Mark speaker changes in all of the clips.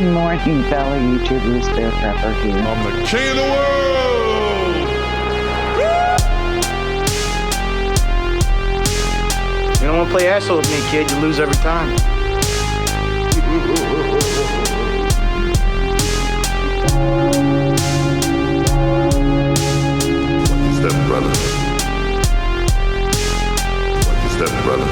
Speaker 1: Good morning, fellow YouTubers. Bear Prepper here.
Speaker 2: I'm the king of the world!
Speaker 3: You don't want to play asshole with me, kid. You lose every time.
Speaker 2: Lucky step brother. Lucky step brother.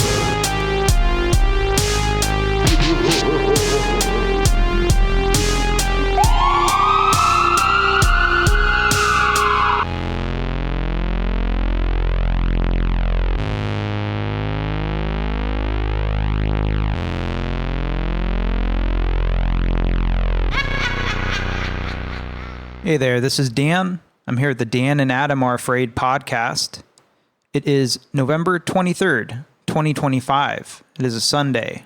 Speaker 4: Hey there, this is Dan. I'm here at the Dan and Adam Are Afraid podcast. It is November 23rd, 2025. It is a Sunday.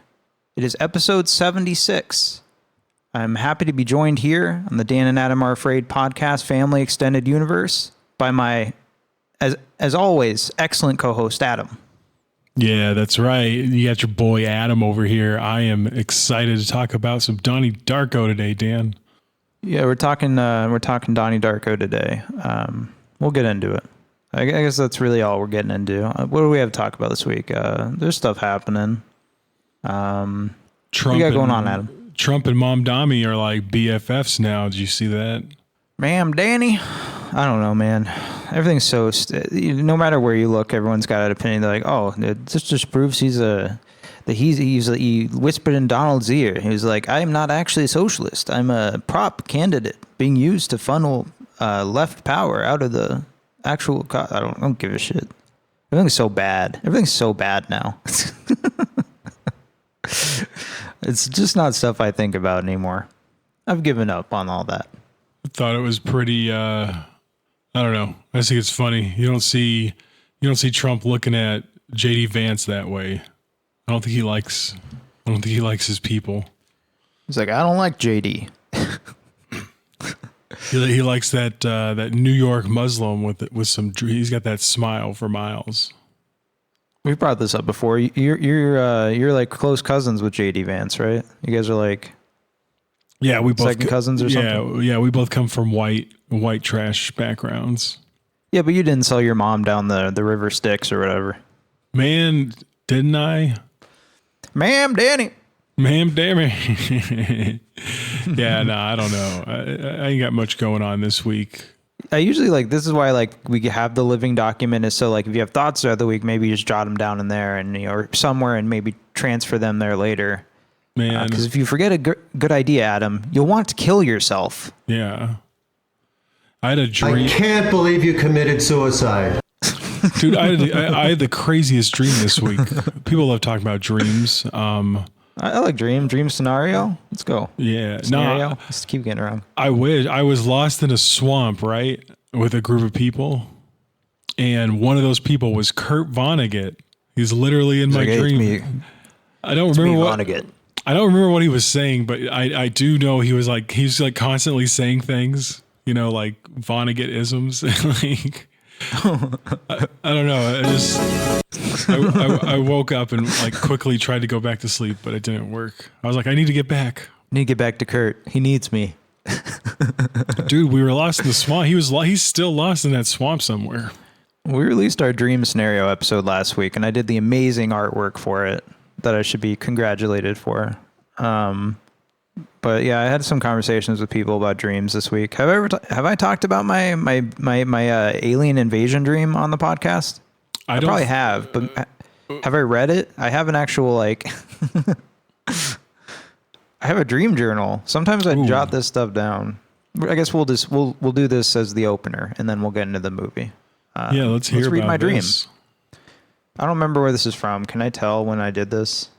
Speaker 4: It is episode 76. I'm happy to be joined here on the Dan and Adam Are Afraid podcast family extended universe by my, as always, excellent co-host Adam.
Speaker 5: Yeah, that's right. You got your boy Adam over here. I am excited to talk about some Donnie Darko today, Dan.
Speaker 4: Yeah, we're talking Donnie Darko today. We'll get into it. I guess that's really all we're getting into. What do we have to talk about this week? There's stuff happening.
Speaker 5: Trump
Speaker 4: what you got going on, Adam?
Speaker 5: Trump and Mom Dami are like BFFs now. Did you see that?
Speaker 4: Ma'am Danny? I don't know, man. Everything's so... no matter where you look, everyone's got an opinion. They're like, oh, this just proves he whispered in Donald's ear. He was like, I am not actually a socialist. I'm a prop candidate being used to funnel left power out of the actual... I don't give a shit. Everything's so bad. Everything's so bad now. It's just not stuff I think about anymore. I've given up on all that.
Speaker 5: I thought it was pretty... I don't know. I just think it's funny. You don't see Trump looking at J.D. Vance that way. I don't think he likes his people.
Speaker 4: He's like, I don't like JD.
Speaker 5: He likes that New York Muslim with some. He's got that smile for miles.
Speaker 4: We've brought this up before. You're like close cousins with JD Vance, right? You guys are like,
Speaker 5: yeah, we both
Speaker 4: second cousins or something.
Speaker 5: Yeah, we both come from white trash backgrounds.
Speaker 4: Yeah, but you didn't sell your mom down the river Styx or whatever.
Speaker 5: Man, didn't I?
Speaker 4: Ma'am, Danny.
Speaker 5: Ma'am, damn it. Yeah, no, I don't know. I ain't got much going on this week.
Speaker 4: I usually this is why we have the living document is so if you have thoughts throughout the week, maybe you just jot them down in there and or somewhere and maybe transfer them there later.
Speaker 5: Man,
Speaker 4: because if you forget a good idea, Adam, you'll want to kill yourself.
Speaker 5: Yeah. I had a dream.
Speaker 6: I can't believe you committed suicide.
Speaker 5: Dude, I had the craziest dream this week. People love talking about dreams.
Speaker 4: I like dream scenario. Let's go.
Speaker 5: Yeah.
Speaker 4: Scenario.
Speaker 5: No,
Speaker 4: Let's keep getting around.
Speaker 5: I wish. I was lost in a swamp, right? With a group of people. And one of those people was Kurt Vonnegut. He's literally in my dream. I don't remember what he was saying, but I do know he's constantly saying things, like Vonnegut-isms. I don't know. I woke up and quickly tried to go back to sleep, but it didn't work. I was like, I need to get back.
Speaker 4: I need to get back to Kurt. He needs me.
Speaker 5: Dude, we were lost in the swamp. He's still lost in that swamp somewhere.
Speaker 4: We released our dream scenario episode last week, and I did the amazing artwork for it that I should be congratulated for. But yeah, I had some conversations with people about dreams this week. Have I talked about my alien invasion dream on the podcast? I probably have, but have I read it? I have an actual I have a dream journal. Sometimes I jot this stuff down. I guess we'll do this as the opener, and then we'll get into the movie.
Speaker 5: Yeah, let's read
Speaker 4: my dream.
Speaker 5: This.
Speaker 4: I don't remember where this is from. Can I tell when I did this?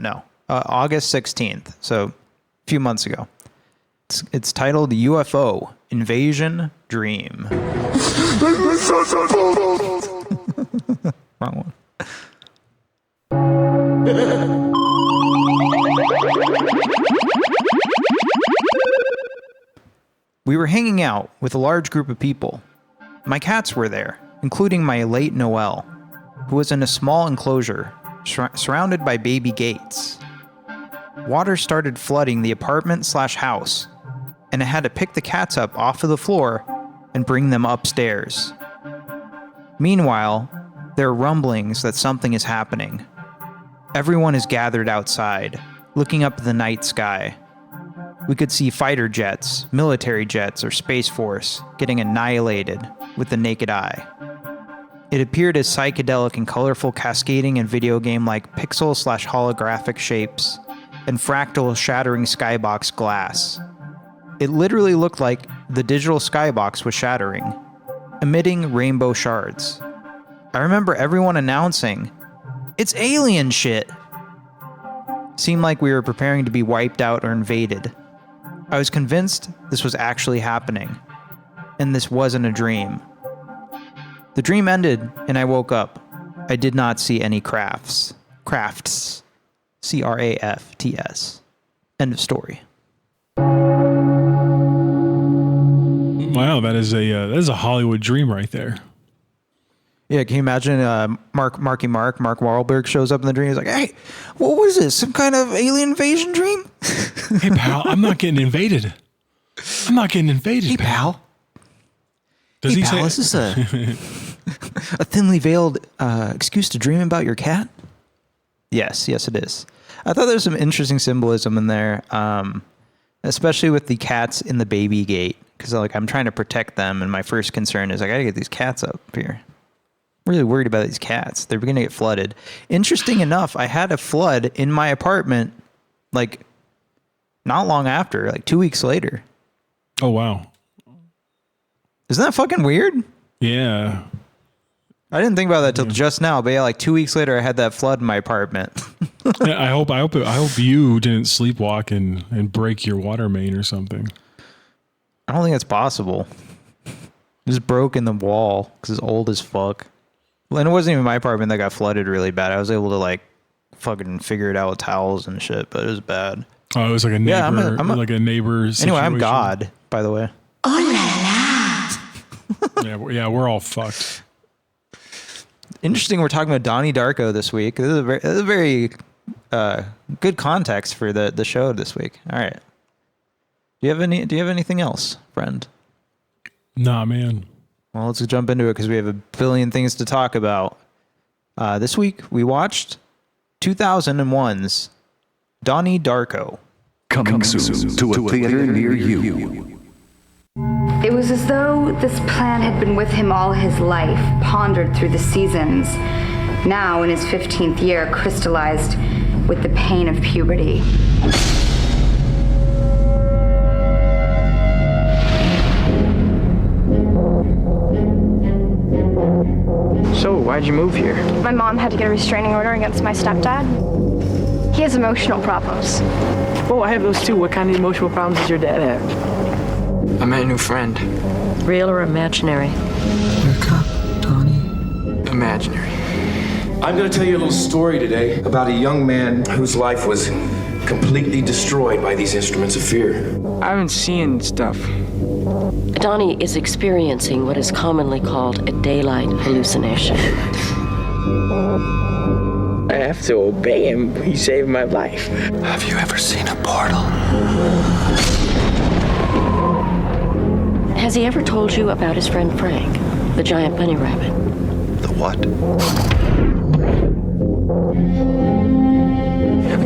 Speaker 4: No. August 16th. So a few months ago. It's titled UFO Invasion Dream. Wrong one. We were hanging out with a large group of people. My cats were there, including my late Noelle, who was in a small enclosure surrounded by baby gates. Water started flooding the apartment/house, and it had to pick the cats up off of the floor and bring them upstairs. Meanwhile, there are rumblings that something is happening. Everyone is gathered outside, looking up at the night sky. We could see fighter jets, military jets, or Space Force getting annihilated with the naked eye. It appeared as psychedelic and colorful cascading and video game-like pixel/holographic shapes and fractal shattering skybox glass. It literally looked like the digital skybox was shattering, emitting rainbow shards. I remember everyone announcing, "It's alien shit!" Seemed like we were preparing to be wiped out or invaded. I was convinced this was actually happening, and this wasn't a dream. The dream ended, and I woke up. I did not see any crafts. Crafts. CRAFTS. End of story.
Speaker 5: Wow, that is a Hollywood dream right there.
Speaker 4: Yeah, can you imagine Mark Wahlberg shows up in the dream. He's like, "Hey, what was this? Some kind of alien invasion dream?"
Speaker 5: Hey, pal, I'm not getting invaded.
Speaker 4: Hey, pal.
Speaker 5: Does he say?
Speaker 4: Is this a thinly veiled excuse to dream about your cat? Yes, it is. I thought there was some interesting symbolism in there, especially with the cats in the baby gate, because I'm trying to protect them, and my first concern is I got to get these cats up here. I'm really worried about these cats. They're going to get flooded. Interesting enough, I had a flood in my apartment, not long after, 2 weeks later.
Speaker 5: Oh, wow.
Speaker 4: Isn't that fucking weird?
Speaker 5: Yeah.
Speaker 4: I didn't think about that till just now, but yeah, 2 weeks later, I had that flood in my apartment.
Speaker 5: Yeah, I hope you didn't sleepwalk and break your water main or something.
Speaker 4: I don't think that's possible. It just broke in the wall because it's old as fuck. And it wasn't even my apartment that got flooded really bad. I was able to fucking figure it out with towels and shit, but it was bad.
Speaker 5: Oh, it was like a neighbor,
Speaker 4: yeah,
Speaker 5: like a neighbor situation.
Speaker 4: Anyway, I'm God, by the way.
Speaker 5: Yeah, we're all fucked.
Speaker 4: Interesting. We're talking about Donnie Darko this week. This is a very good context for the show this week. All right. Do you have anything else, friend?
Speaker 5: Nah, man.
Speaker 4: Well, let's jump into it because we have a billion things to talk about. This week we watched 2001's Donnie Darko.
Speaker 7: Coming soon to a theater near you.
Speaker 8: It was as though this plan had been with him all his life, pondered through the seasons. Now, in his 15th year, crystallized with the pain of puberty.
Speaker 3: So, why'd you move here?
Speaker 9: My mom had to get a restraining order against my stepdad. He has emotional problems.
Speaker 10: Oh, I have those too. What kind of emotional problems does your dad have?
Speaker 3: I met a new friend.
Speaker 11: Real or imaginary?
Speaker 12: You're a cop, Donnie.
Speaker 3: Imaginary.
Speaker 13: I'm going to tell you a little story today about a young man whose life was completely destroyed by these instruments of fear.
Speaker 3: I've been seeing stuff.
Speaker 11: Donnie is experiencing what is commonly called a daylight hallucination.
Speaker 10: I have to obey him. He saved my life.
Speaker 12: Have you ever seen a portal?
Speaker 11: Has he ever told you about his friend Frank, the giant bunny rabbit?
Speaker 12: The what?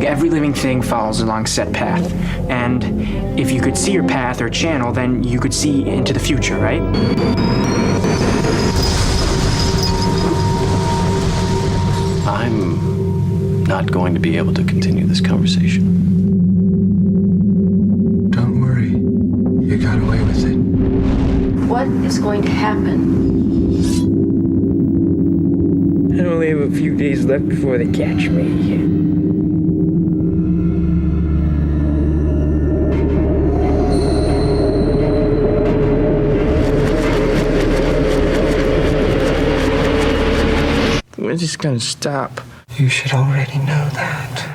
Speaker 3: Every living thing follows along a set path. And if you could see your path or channel, then you could see into the future, right?
Speaker 12: I'm not going to be able to continue this conversation.
Speaker 6: Don't worry. You got away with it.
Speaker 11: What is going to happen?
Speaker 10: I only have a few days left before they catch me. When's this gonna stop?
Speaker 12: You should already know that.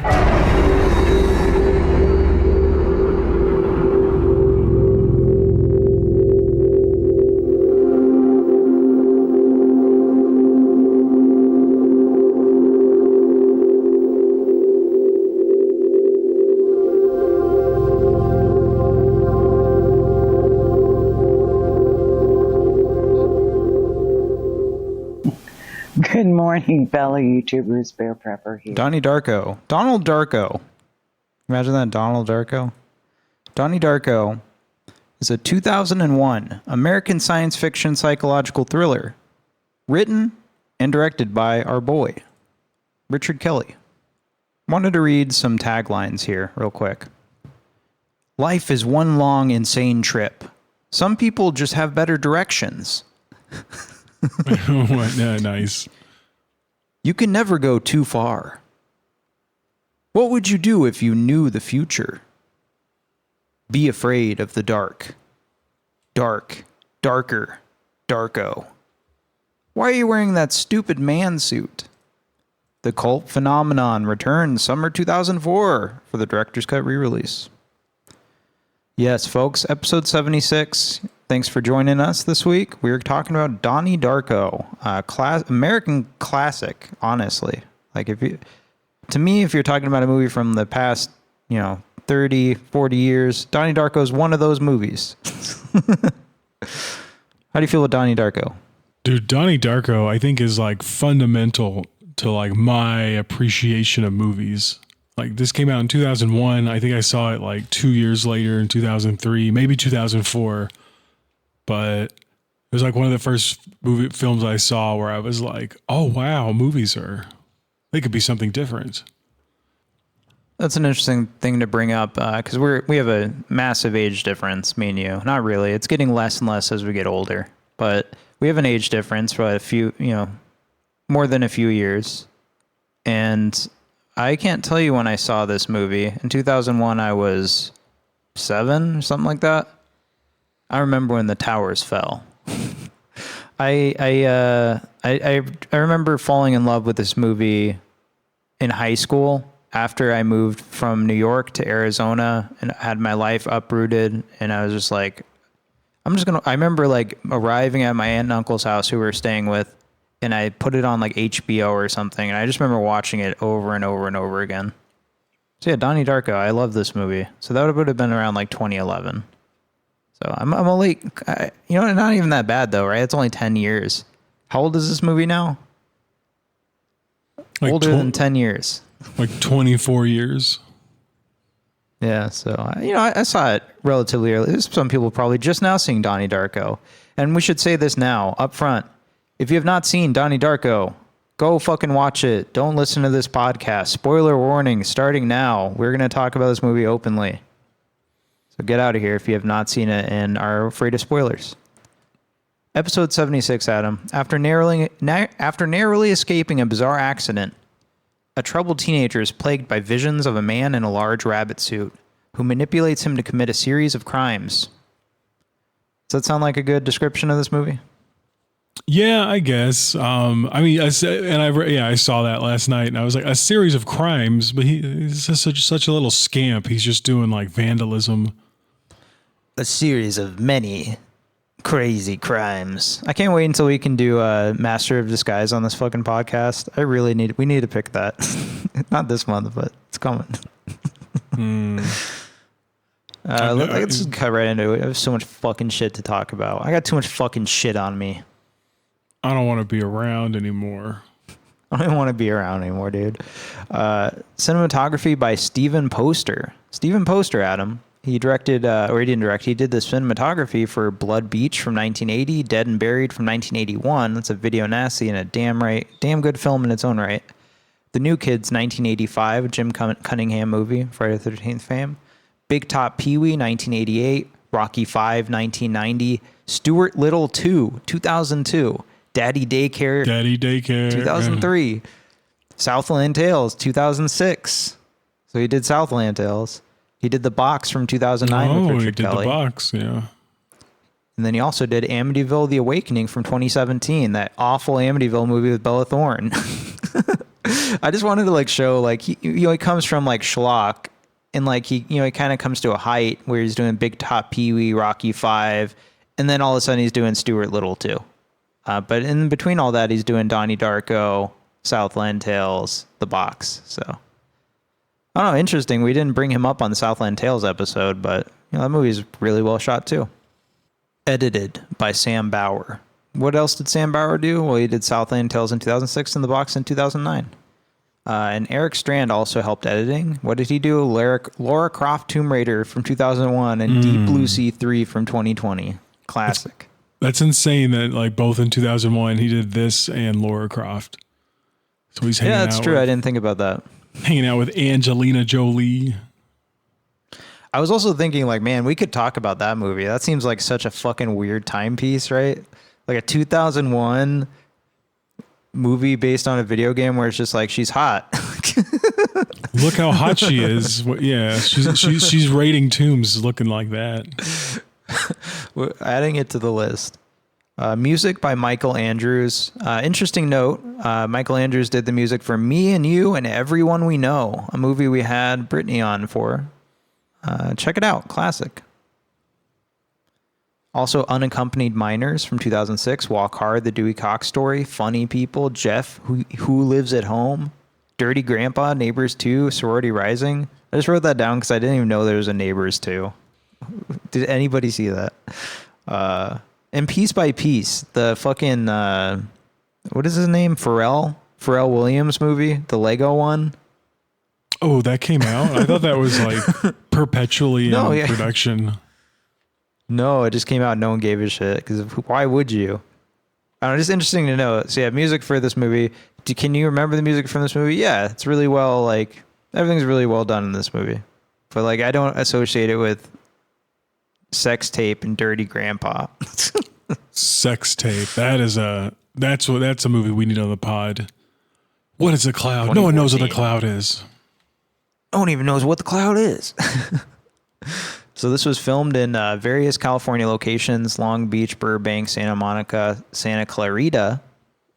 Speaker 1: Good morning, fellow YouTubers. Bear Prepper here.
Speaker 4: Donnie Darko. Donald Darko. Imagine that, Donald Darko. Donnie Darko is a 2001 American science fiction psychological thriller written and directed by our boy, Richard Kelly. Wanted to read some taglines here real quick. Life is one long, insane trip. Some people just have better directions.
Speaker 5: Nice.
Speaker 4: You can never go too far. What would you do if you knew the future? Be afraid of the dark. Dark, darker, Darko. Why are you wearing that stupid man suit? The cult phenomenon returns summer 2004 for the director's cut re-release. Yes, folks, episode 76. Thanks for joining us this week. We're talking about Donnie Darko, American classic, honestly. Like, to me, if you're talking about a movie from the past, 30, 40 years, Donnie Darko is one of those movies. How do you feel about Donnie Darko?
Speaker 5: Dude, Donnie Darko, I think, is like fundamental to like my appreciation of movies. Like, this came out in 2001. I think I saw it like 2 years later in 2003, maybe 2004. But it was like one of the first films I saw where I was like, oh, wow, movies they could be something different.
Speaker 4: That's an interesting thing to bring up because we have a massive age difference, me and you. Not really. It's getting less and less as we get older. But we have an age difference for a few, more than a few years. And I can't tell you when I saw this movie. In 2001, I was 7 or something like that. I remember when the towers fell. I remember falling in love with this movie in high school after I moved from New York to Arizona and had my life uprooted. And I was just like, I remember like arriving at my aunt and uncle's house who we were staying with, and I put it on like HBO or something. And I just remember watching it over and over and over again. So yeah, Donnie Darko, I love this movie. So that would have been around like 2011. So I'm a late, not even that bad though, right? It's only 10 years. How old is this movie now?
Speaker 5: Like
Speaker 4: older than 10 years.
Speaker 5: Like 24 years.
Speaker 4: Yeah, so, I saw it relatively early. There's some people probably just now seeing Donnie Darko. And we should say this now, up front. If you have not seen Donnie Darko, go fucking watch it. Don't listen to this podcast. Spoiler warning, starting now. We're going to talk about this movie openly. So get out of here if you have not seen it and are afraid of spoilers. Episode 76, Adam. After narrowly escaping a bizarre accident, a troubled teenager is plagued by visions of a man in a large rabbit suit who manipulates him to commit a series of crimes. Does that sound like a good description of this movie?
Speaker 5: Yeah, I guess. I saw that last night, and I was like, a series of crimes, but he's just such a little scamp. He's just doing like vandalism.
Speaker 4: A series of many crazy crimes. I can't wait until we can do Master of Disguise on this fucking podcast. We need to pick that. Not this month, but it's coming. Let's just cut right into it. I have so much fucking shit to talk about. I got too much fucking shit on me.
Speaker 5: I don't want to be around anymore.
Speaker 4: I don't even want to be around anymore, dude. Cinematography by Steven Poster. Steven Poster, Adam. He directed, or he didn't direct, he did the cinematography for Blood Beach from 1980, Dead and Buried from 1981. That's a video nasty and a damn good film in its own right. The New Kids, 1985, Jim Cunningham movie, Friday the 13th fame. Big Top Pee-wee, 1988. Rocky V, 1990. Stuart Little 2, 2002. Daddy Daycare, 2003. Yeah. Southland Tales, 2006. So he did Southland Tales. He did The Box from 2009 with Richard Kelly.
Speaker 5: The Box, yeah.
Speaker 4: And then he also did Amityville: The Awakening from 2017, that awful Amityville movie with Bella Thorne. I just wanted to like show like he comes from like schlock, and like he kind of comes to a height where he's doing Big Top Pee-wee, Rocky V, and then all of a sudden he's doing Stuart Little too. But in between all that, he's doing Donnie Darko, Southland Tales, The Box. So I don't know, interesting. We didn't bring him up on the Southland Tales episode, but that movie's really well shot too. Edited by Sam Bauer. What else did Sam Bauer do? Well, he did Southland Tales in 2006 and The Box in 2009. And Eric Strand also helped editing. What did he do? Lara Croft Tomb Raider from 2001 and Deep Blue Sea 3 from 2020. Classic.
Speaker 5: That's insane that like both in 2001 he did this and Lara Croft. So he's hanging out. Yeah, that's
Speaker 4: true. I didn't think about that.
Speaker 5: Hanging out with Angelina Jolie.
Speaker 4: I was also thinking like, man, we could talk about that movie. That seems like such a fucking weird timepiece, right? Like a 2001 movie based on a video game where it's just like she's hot.
Speaker 5: Look how hot she is. Yeah, she's raiding tombs looking like that.
Speaker 4: We're adding it to the list. Music by Michael Andrews. Interesting note, Michael Andrews did the music for Me and You and Everyone We Know, a movie we had Brittany on for. Check it out. Classic. Also, Unaccompanied Minors from 2006, Walk Hard, The Dewey Cox Story, Funny People, Jeff, Who Lives at Home, Dirty Grandpa, Neighbors 2, Sorority Rising. I just wrote that down because I didn't even know there was a Neighbors 2. Did anybody see that? And Piece by Piece, the fucking, what is his name? Pharrell Williams movie, the Lego one.
Speaker 5: Oh, that came out? I thought that was like perpetually in production.
Speaker 4: No, it just came out. No one gave a shit because why would you? I don't know, just interesting to know. So yeah, music for this movie. Can you remember the music from this movie? Yeah, it's really well, like everything's really well done in this movie. But like I don't associate it with Sex Tape and Dirty Grandpa.
Speaker 5: Sex Tape. That's a movie we need on the pod. What is a cloud? No one knows what the cloud is.
Speaker 4: No one even knows what the cloud is. So this was filmed in various California locations: Long Beach, Burbank, Santa Monica, Santa Clarita,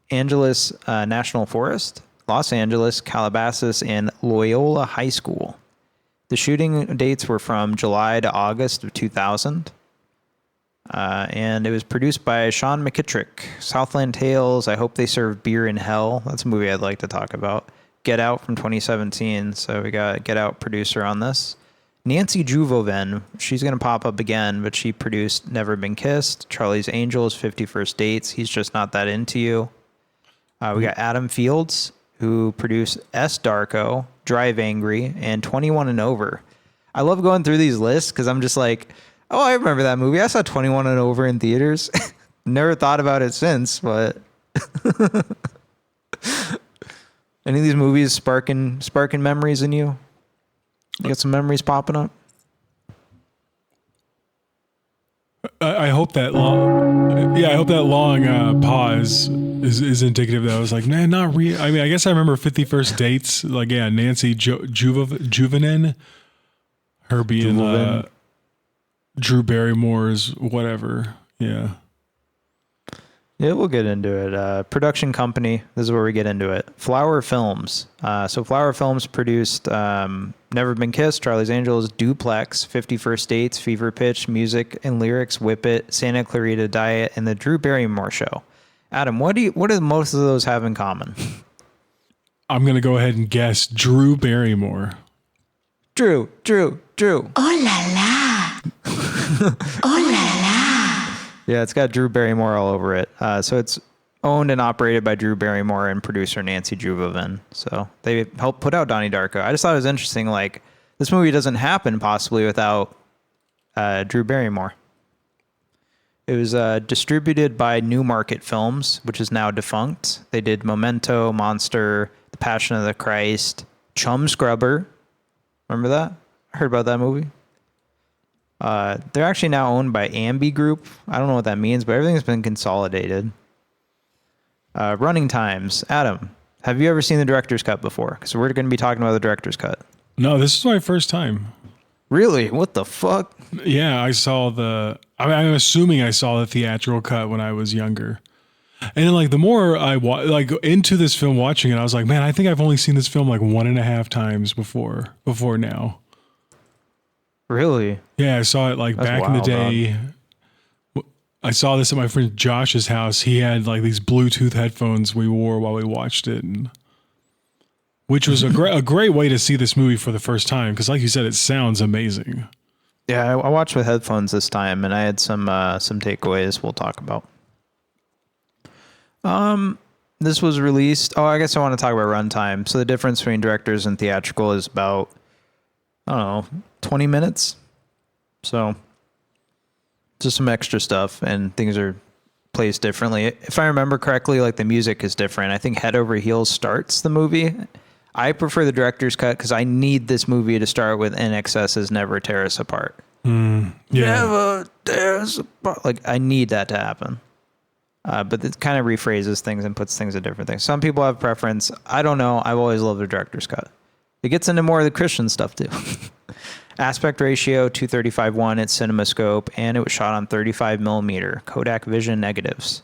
Speaker 4: Angeles National Forest, Los Angeles, Calabasas, and Loyola High School. The shooting dates were from July to August of 2000. And it was produced by Sean McKittrick. Southland Tales, I Hope They Serve Beer in Hell. That's a movie I'd like to talk about. Get Out from 2017. So we got Get Out producer on this. Nancy Juvoven, she's going to pop up again, but she produced Never Been Kissed, Charlie's Angels, 50 First Dates, He's Just Not That Into You. We got Adam Fields, who produced S. Darko, Drive Angry, and 21 and Over. I love going through these lists because I'm just like, oh, I remember that movie. I saw 21 and Over in theaters. Never thought about it since, but any of these movies sparking memories in you? You got some memories popping up?
Speaker 5: I hope that long pause is indicative that I was like, man, not real. I mean, I guess I remember 50 First Dates. Like, yeah, Nancy Juvonen, her being Drew Barrymore's whatever. Yeah.
Speaker 4: Yeah, we'll get into it. Production company. This is where we get into it. Flower Films. So Flower Films produced Never Been Kissed, Charlie's Angels, Duplex, 50 First Dates, Fever Pitch, Music and Lyrics, Whip It, Santa Clarita Diet, and The Drew Barrymore Show. Adam, what do most of those have in common?
Speaker 5: I'm going to go ahead and guess Drew Barrymore.
Speaker 4: Drew.
Speaker 11: Oh la la. Oh la la.
Speaker 4: Yeah, it's got Drew Barrymore all over it. So it's owned and operated by Drew Barrymore and producer Nancy Juvoven. So they helped put out Donnie Darko. I just thought it was interesting. Like, this movie doesn't happen possibly without Drew Barrymore. It was distributed by Newmarket Films, which is now defunct. They did Memento, Monster, The Passion of the Christ, Chum Scrubber. Remember that? I heard about that movie. They're actually now owned by Ambi Group. I don't know what that means, but everything's been consolidated. Running times. Adam, have you ever seen the director's cut before? Because we're going to be talking about the director's cut.
Speaker 5: No, this is my first time.
Speaker 4: Really? What the fuck?
Speaker 5: Yeah, I saw I'm assuming I saw the theatrical cut when I was younger. And then, like, the more I into this film watching it, I was like, man, I think I've only seen this film like 1.5 times before now.
Speaker 4: Really?
Speaker 5: Yeah, I saw it like back in the day. I saw this at my friend Josh's house. He had like these Bluetooth headphones we wore while we watched it, which was a great way to see this movie for the first time. Because, like you said, it sounds amazing.
Speaker 4: Yeah, I watched with headphones this time, and I had some takeaways we'll talk about. This was released. Oh, I guess I want to talk about runtime. So the difference between directors and theatrical is about, I don't know, 20 minutes. So just some extra stuff, and things are placed differently. If I remember correctly, like the music is different. I think Head Over Heels starts the movie. I prefer the director's cut because I need this movie to start with NXS's Never Tear Us Apart. Never tear us apart. Like, I need that to happen. But it kind of rephrases things and puts things in different things. Some people have preference. I don't know. I've always loved the director's cut. It gets into more of the Christian stuff too. Aspect ratio 235:1 at CinemaScope, and it was shot on 35mm Kodak Vision negatives.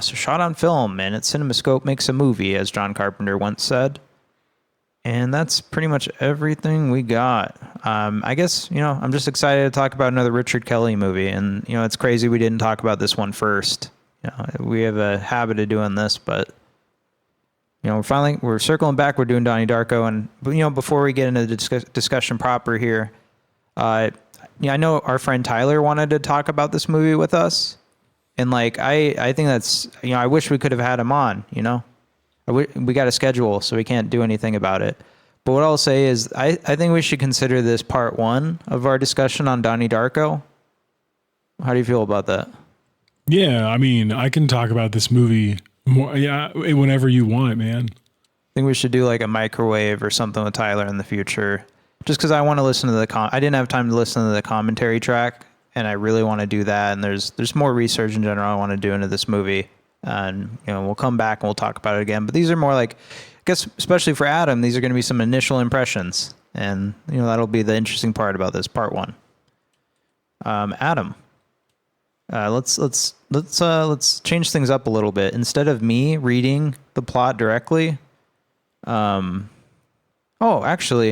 Speaker 4: So shot on film, and at CinemaScope makes a movie, as John Carpenter once said. And that's pretty much everything we got. I guess, I'm just excited to talk about another Richard Kelly movie. And, it's crazy we didn't talk about this one first. We have a habit of doing this, but, we're circling back. We're doing Donnie Darko. And, before we get into the discussion proper here, I know our friend Tyler wanted to talk about this movie with us. And, I think that's, I wish we could have had him on, We got a schedule, so we can't do anything about it. But what I'll say is I think we should consider this part 1 of our discussion on Donnie Darko. How do you feel about that?
Speaker 5: Yeah, I mean, I can talk about this movie more, whenever you want, man.
Speaker 4: I think we should do like a microwave or something with Tyler in the future. Just because I want to listen to I didn't have time to listen to the commentary track, and I really want to do that. And there's more research in general I want to do into this movie. And, we'll come back and we'll talk about it again. But these are more like, I guess, especially for Adam, these are going to be some initial impressions. And, that'll be the interesting part about this, part 1. Adam, let's change things up a little bit. Instead of me reading the plot directly, actually,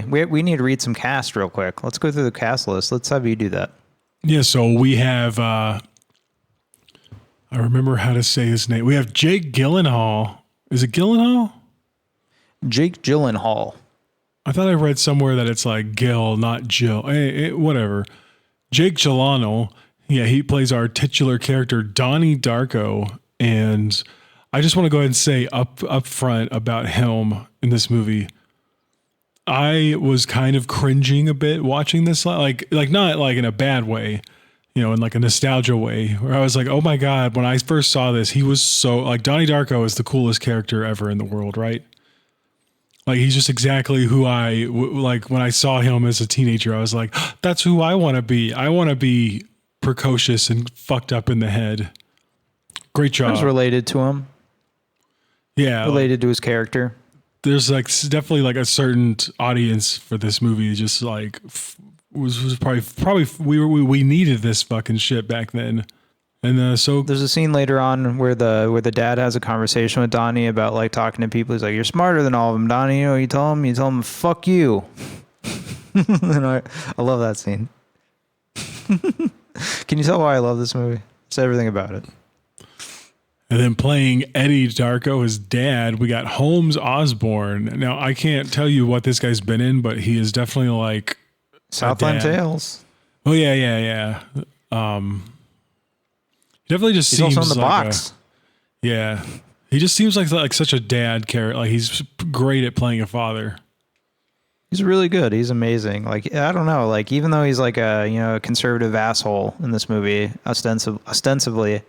Speaker 4: we need to read some cast real quick. Let's go through the cast list. Let's have you do that.
Speaker 5: Yeah, so we have... I remember how to say his name. We have Jake Gyllenhaal. Is it Gyllenhaal?
Speaker 4: Jake Gyllenhaal.
Speaker 5: I thought I read somewhere that it's like Gil, not Jill. Whatever. Jake Gyllenhaal. Yeah, he plays our titular character, Donnie Darko. And I just want to go ahead and say up front about him in this movie. I was kind of cringing a bit watching this, like not like in a bad way. In like a nostalgia way, where I was like, oh my God, when I first saw this, he was so like Donnie Darko is the coolest character ever in the world, right? Like he's just exactly who I like when I saw him as a teenager. I was like, that's who I want to be. I want to be precocious and fucked up in the head. Great job.
Speaker 4: I was related to him.
Speaker 5: Yeah.
Speaker 4: Related to his character.
Speaker 5: There's like definitely like a certain audience for this movie, just like was probably we needed this fucking shit back then. And so
Speaker 4: there's a scene later on where the dad has a conversation with Donnie about like talking to people. He's like, "You're smarter than all of them, Donnie." You tell him, "Fuck you." And I love that scene. Can you tell why I love this movie? It's everything about it.
Speaker 5: And then playing Eddie Darko, his dad, we got Holmes Osborne. Now I can't tell you what this guy's been in, but he is definitely like
Speaker 4: Southland Tales.
Speaker 5: Oh yeah. He definitely just seems
Speaker 4: also in the
Speaker 5: like
Speaker 4: box.
Speaker 5: Yeah, he just seems like such a dad character. Like he's great at playing a father.
Speaker 4: He's really good. He's amazing. Like I don't know. Like even though he's like a conservative asshole in this movie, ostensibly,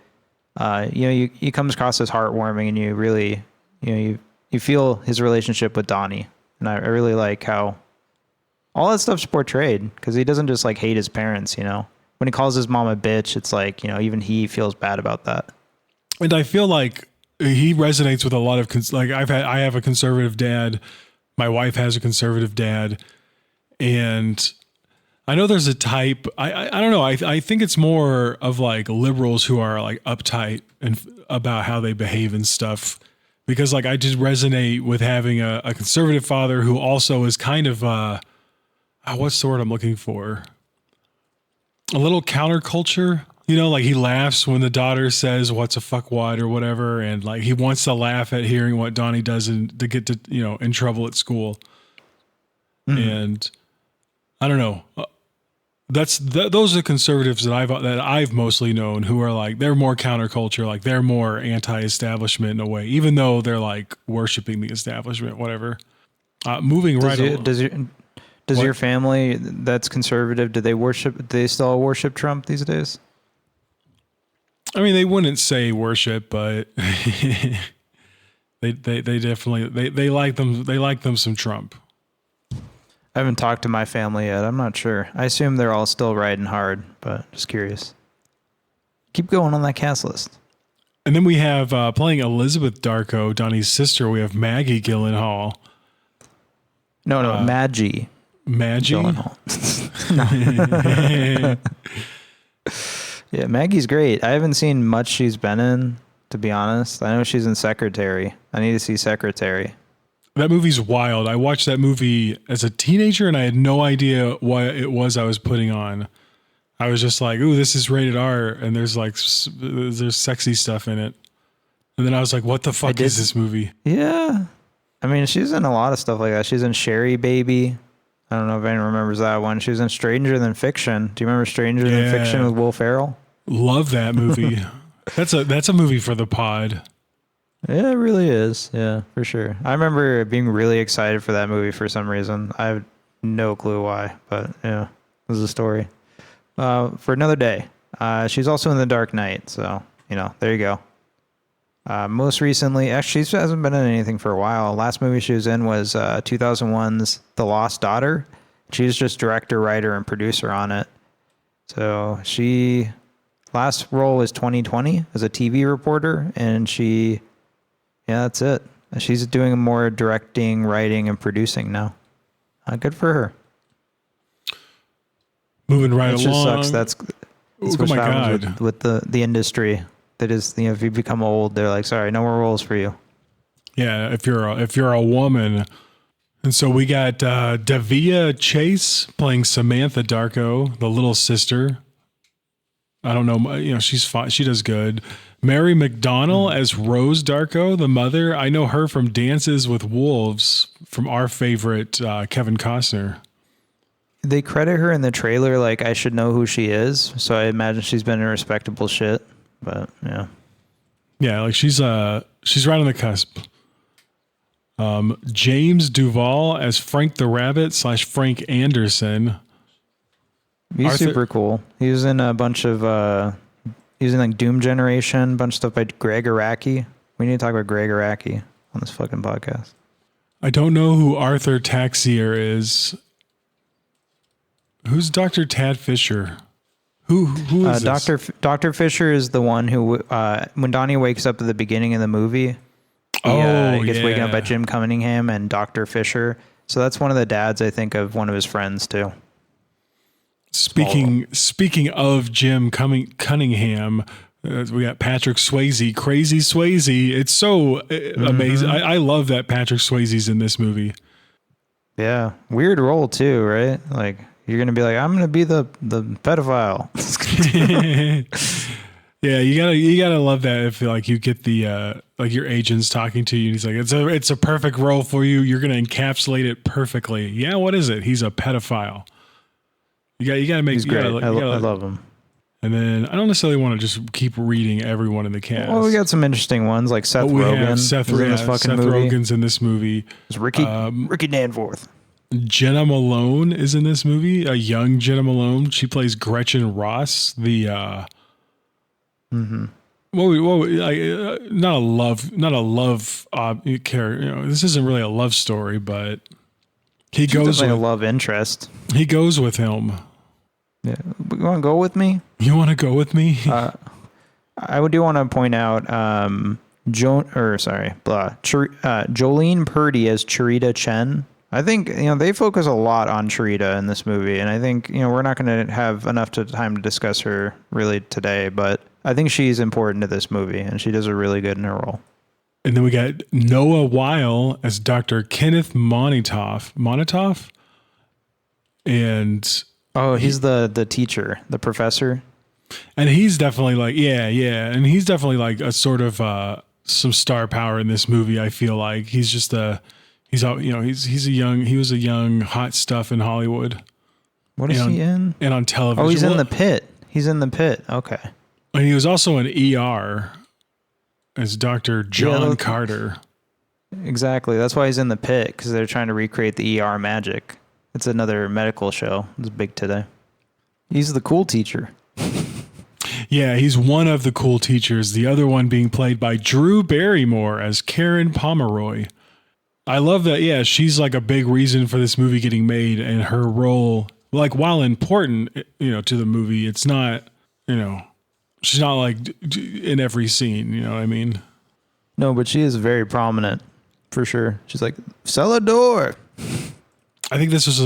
Speaker 4: he comes across as heartwarming, and you really you feel his relationship with Donnie, and I really like how all that stuff's portrayed, because he doesn't just like hate his parents, When he calls his mom a bitch, it's like, even he feels bad about that.
Speaker 5: And I feel like he resonates with a lot of, I have a conservative dad. My wife has a conservative dad. And I know there's a type, I don't know. I think it's more of like liberals who are like uptight and about how they behave and stuff. Because like, I just resonate with having a conservative father who also is kind of, what's the word I'm looking for? A little counterculture, like he laughs when the daughter says, "What's a fuckwad?" or whatever. And like, he wants to laugh at hearing what Donnie does to get to, in trouble at school. Mm-hmm. And I don't know. those are conservatives that I've mostly known who are like, they're more counterculture, like they're more anti-establishment in a way, even though they're like worshiping the establishment, whatever. Moving right along.
Speaker 4: Does your family that's conservative, do they still worship Trump these days?
Speaker 5: I mean, they wouldn't say worship, but they definitely they like them some Trump.
Speaker 4: I haven't talked to my family yet. I'm not sure. I assume they're all still riding hard, but just curious. Keep going on that cast list.
Speaker 5: And then we have playing Elizabeth Darko, Donnie's sister. We have Maggie Gyllenhaal.
Speaker 4: No, Maggie.
Speaker 5: Maggie
Speaker 4: Gyllenhaal. Yeah, Maggie's great. I haven't seen much she's been in, to be honest. I know she's in Secretary. I need to see Secretary.
Speaker 5: That movie's wild. I watched that movie as a teenager and I had no idea what it was I was putting on. I was just like, ooh, this is rated R and there's sexy stuff in it. And then I was like, what the fuck is this movie?
Speaker 4: Yeah. I mean, she's in a lot of stuff like that. She's in Sherry Baby. I don't know if anyone remembers that one. She was in Stranger Than Fiction. Do you remember Stranger Than Fiction with Will Ferrell?
Speaker 5: Love that movie. That's a movie for the pod.
Speaker 4: Yeah, it really is. Yeah, for sure. I remember being really excited for that movie for some reason. I have no clue why, but yeah, this is a story. For another day. She's also in The Dark Knight, so, there you go. Most recently, actually, she hasn't been in anything for a while. Last movie she was in was 2001's The Lost Daughter. She's just director, writer, and producer on it. So last role was 2020 as a TV reporter, and that's it. She's doing more directing, writing, and producing now. Good for her.
Speaker 5: Moving right along.
Speaker 4: It just sucks. That's what happens with the industry. That is, if you become old, they're like, sorry, no more roles for you.
Speaker 5: Yeah, if you're a woman. And so we got Davia Chase playing Samantha Darko, the little sister. I don't know, she's fine. She does good. Mary McDonnell as Rose Darko, the mother. I know her from Dances with Wolves, from our favorite Kevin Costner.
Speaker 4: They credit her in the trailer like I should know who she is, so I imagine she's been in respectable shit. But yeah,
Speaker 5: like she's right on the cusp. James Duvall as Frank the Rabbit / Frank Anderson.
Speaker 4: He's super cool. He was in a bunch of he was in like Doom Generation, a bunch of stuff by Greg Araki. We need to talk about Greg Araki on this fucking podcast.
Speaker 5: I don't know who Arthur Taxier is. Who's Dr. Tad Fisher? Who is this?
Speaker 4: Dr. Fisher is the one who, when Donnie wakes up at the beginning of the movie, he gets waken up by Jim Cunningham and Dr. Fisher. So that's one of the dads, I think, of one of his friends too.
Speaker 5: Speaking of Jim Cunningham, we got Patrick Swayze, Crazy Swayze. It's so amazing. I love that Patrick Swayze's in this movie.
Speaker 4: Yeah, weird role too, right? Like you're gonna be like, I'm gonna be the pedophile.
Speaker 5: Yeah, you gotta love that if like you get the like your agent's talking to you and he's like, it's a perfect role for you. You're gonna encapsulate it perfectly. Yeah, what is it? He's a pedophile. You gotta make.
Speaker 4: He's great. I love him.
Speaker 5: And then I don't necessarily want to just keep reading everyone in the cast.
Speaker 4: Well, we got some interesting ones like Seth Rogen.
Speaker 5: Seth Rogen's in this movie.
Speaker 4: It's Ricky Danforth.
Speaker 5: Jena Malone is in this movie. A young Jena Malone. She plays Gretchen Ross. The not a love character. This isn't really a love story, but he goes with
Speaker 4: a love interest.
Speaker 5: He goes with him.
Speaker 4: Yeah, you want to go with me?
Speaker 5: You want to go with me?
Speaker 4: I do want to point out Jolene Purdy as Charita Chen. I think they focus a lot on Charita in this movie, and I think we're not going to have enough time to discuss her really today, but I think she's important to this movie, and she does a really good in her role.
Speaker 5: And then we got Noah Weil as Dr. Kenneth Monitoff, and
Speaker 4: he's the teacher, the professor,
Speaker 5: and he's definitely like and he's definitely like a sort of some star power in this movie. I feel like he's just he was a young hot stuff in Hollywood.
Speaker 4: What is he in?
Speaker 5: And on television.
Speaker 4: Oh, he's in the pit. He's in the pit. Okay.
Speaker 5: And he was also in ER as Dr. John Carter.
Speaker 4: Exactly. That's why he's in the pit, because they're trying to recreate the ER magic. It's another medical show. It's big today. He's the cool teacher.
Speaker 5: Yeah, he's one of the cool teachers. The other one being played by Drew Barrymore as Karen Pomeroy. I love that. Yeah, she's like a big reason for this movie getting made, and her role, like, while important, to the movie, it's not, she's not like in every scene. You know what I mean?
Speaker 4: No, but she is very prominent for sure. She's like, Celador.
Speaker 5: I think this was,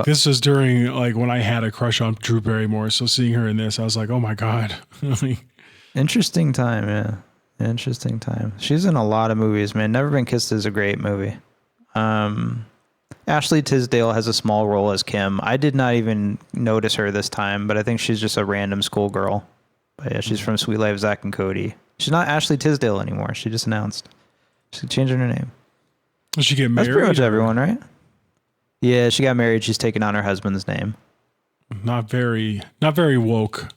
Speaker 5: this was during like when I had a crush on Drew Barrymore. So seeing her in this, I was like, oh my God.
Speaker 4: Interesting time. Yeah. Interesting time. She's in a lot of movies, man. Never Been Kissed is a great movie. Ashley Tisdale has a small role as Kim. I did not even notice her this time, but I think she's just a random schoolgirl. But yeah, she's from Sweet Life of Zack and Cody. She's not Ashley Tisdale anymore. She just announced. She's changing her name.
Speaker 5: Did she get married?
Speaker 4: That's pretty much everyone, right? Yeah, she got married. She's taking on her husband's name.
Speaker 5: Not very woke.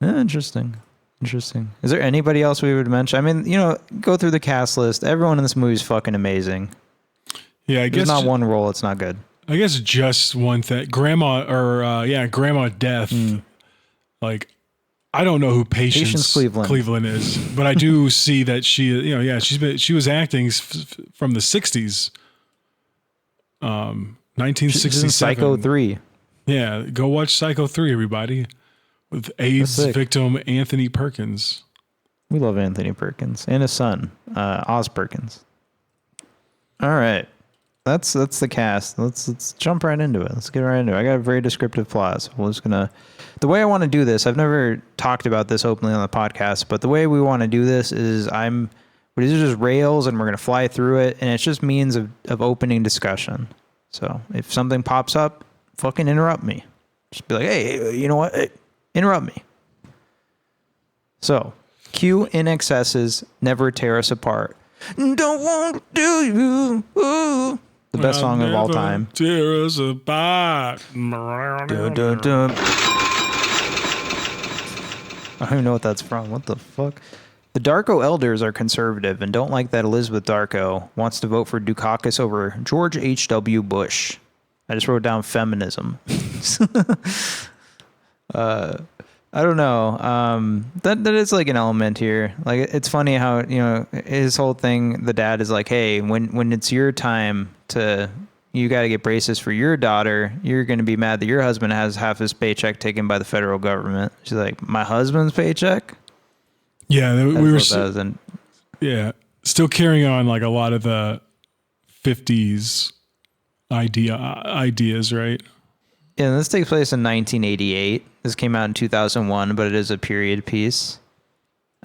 Speaker 4: Interesting. Is there anybody else we would mention? I mean, go through the cast list. Everyone in this movie is fucking amazing.
Speaker 5: Yeah, I guess
Speaker 4: there's not one role it's not good.
Speaker 5: I guess just one thing. Grandma Death. Like, I don't know who Patience Cleveland is, but I do see that she was acting from the 60s. 1967.
Speaker 4: Psycho 3.
Speaker 5: Yeah, go watch Psycho 3, everybody. With AIDS victim Anthony Perkins.
Speaker 4: We love Anthony Perkins and his son, Oz Perkins. All right, that's the cast. Let's jump right into it. Let's get right into it. I got a very descriptive plot. So we're just gonna. The way I want to do this, I've never talked about this openly on the podcast, but the way we want to do this is these are just rails, and we're gonna fly through it, and it's just means of opening discussion. So if something pops up, fucking interrupt me. Just be like, hey, you know what? Hey, interrupt me. So, cue INXS's Never Tear Us Apart. Don't want to do you. Ooh. The best song of all time.
Speaker 5: Tear us apart.
Speaker 4: Dun, dun, dun. I don't even know what that's from. What the fuck? The Darko elders are conservative and don't like that Elizabeth Darko wants to vote for Dukakis over George H.W. Bush. I just wrote down feminism. I don't know. That is like an element here. Like, it's funny how, his whole thing, the dad is like, hey, when it's your time you got to get braces for your daughter, you're going to be mad that your husband has half his paycheck taken by the federal government. She's like, my husband's paycheck?
Speaker 5: Yeah, we were still carrying on like a lot of the 50s ideas, right?
Speaker 4: Yeah, this takes place in 1988. This came out in 2001, but it is a period piece.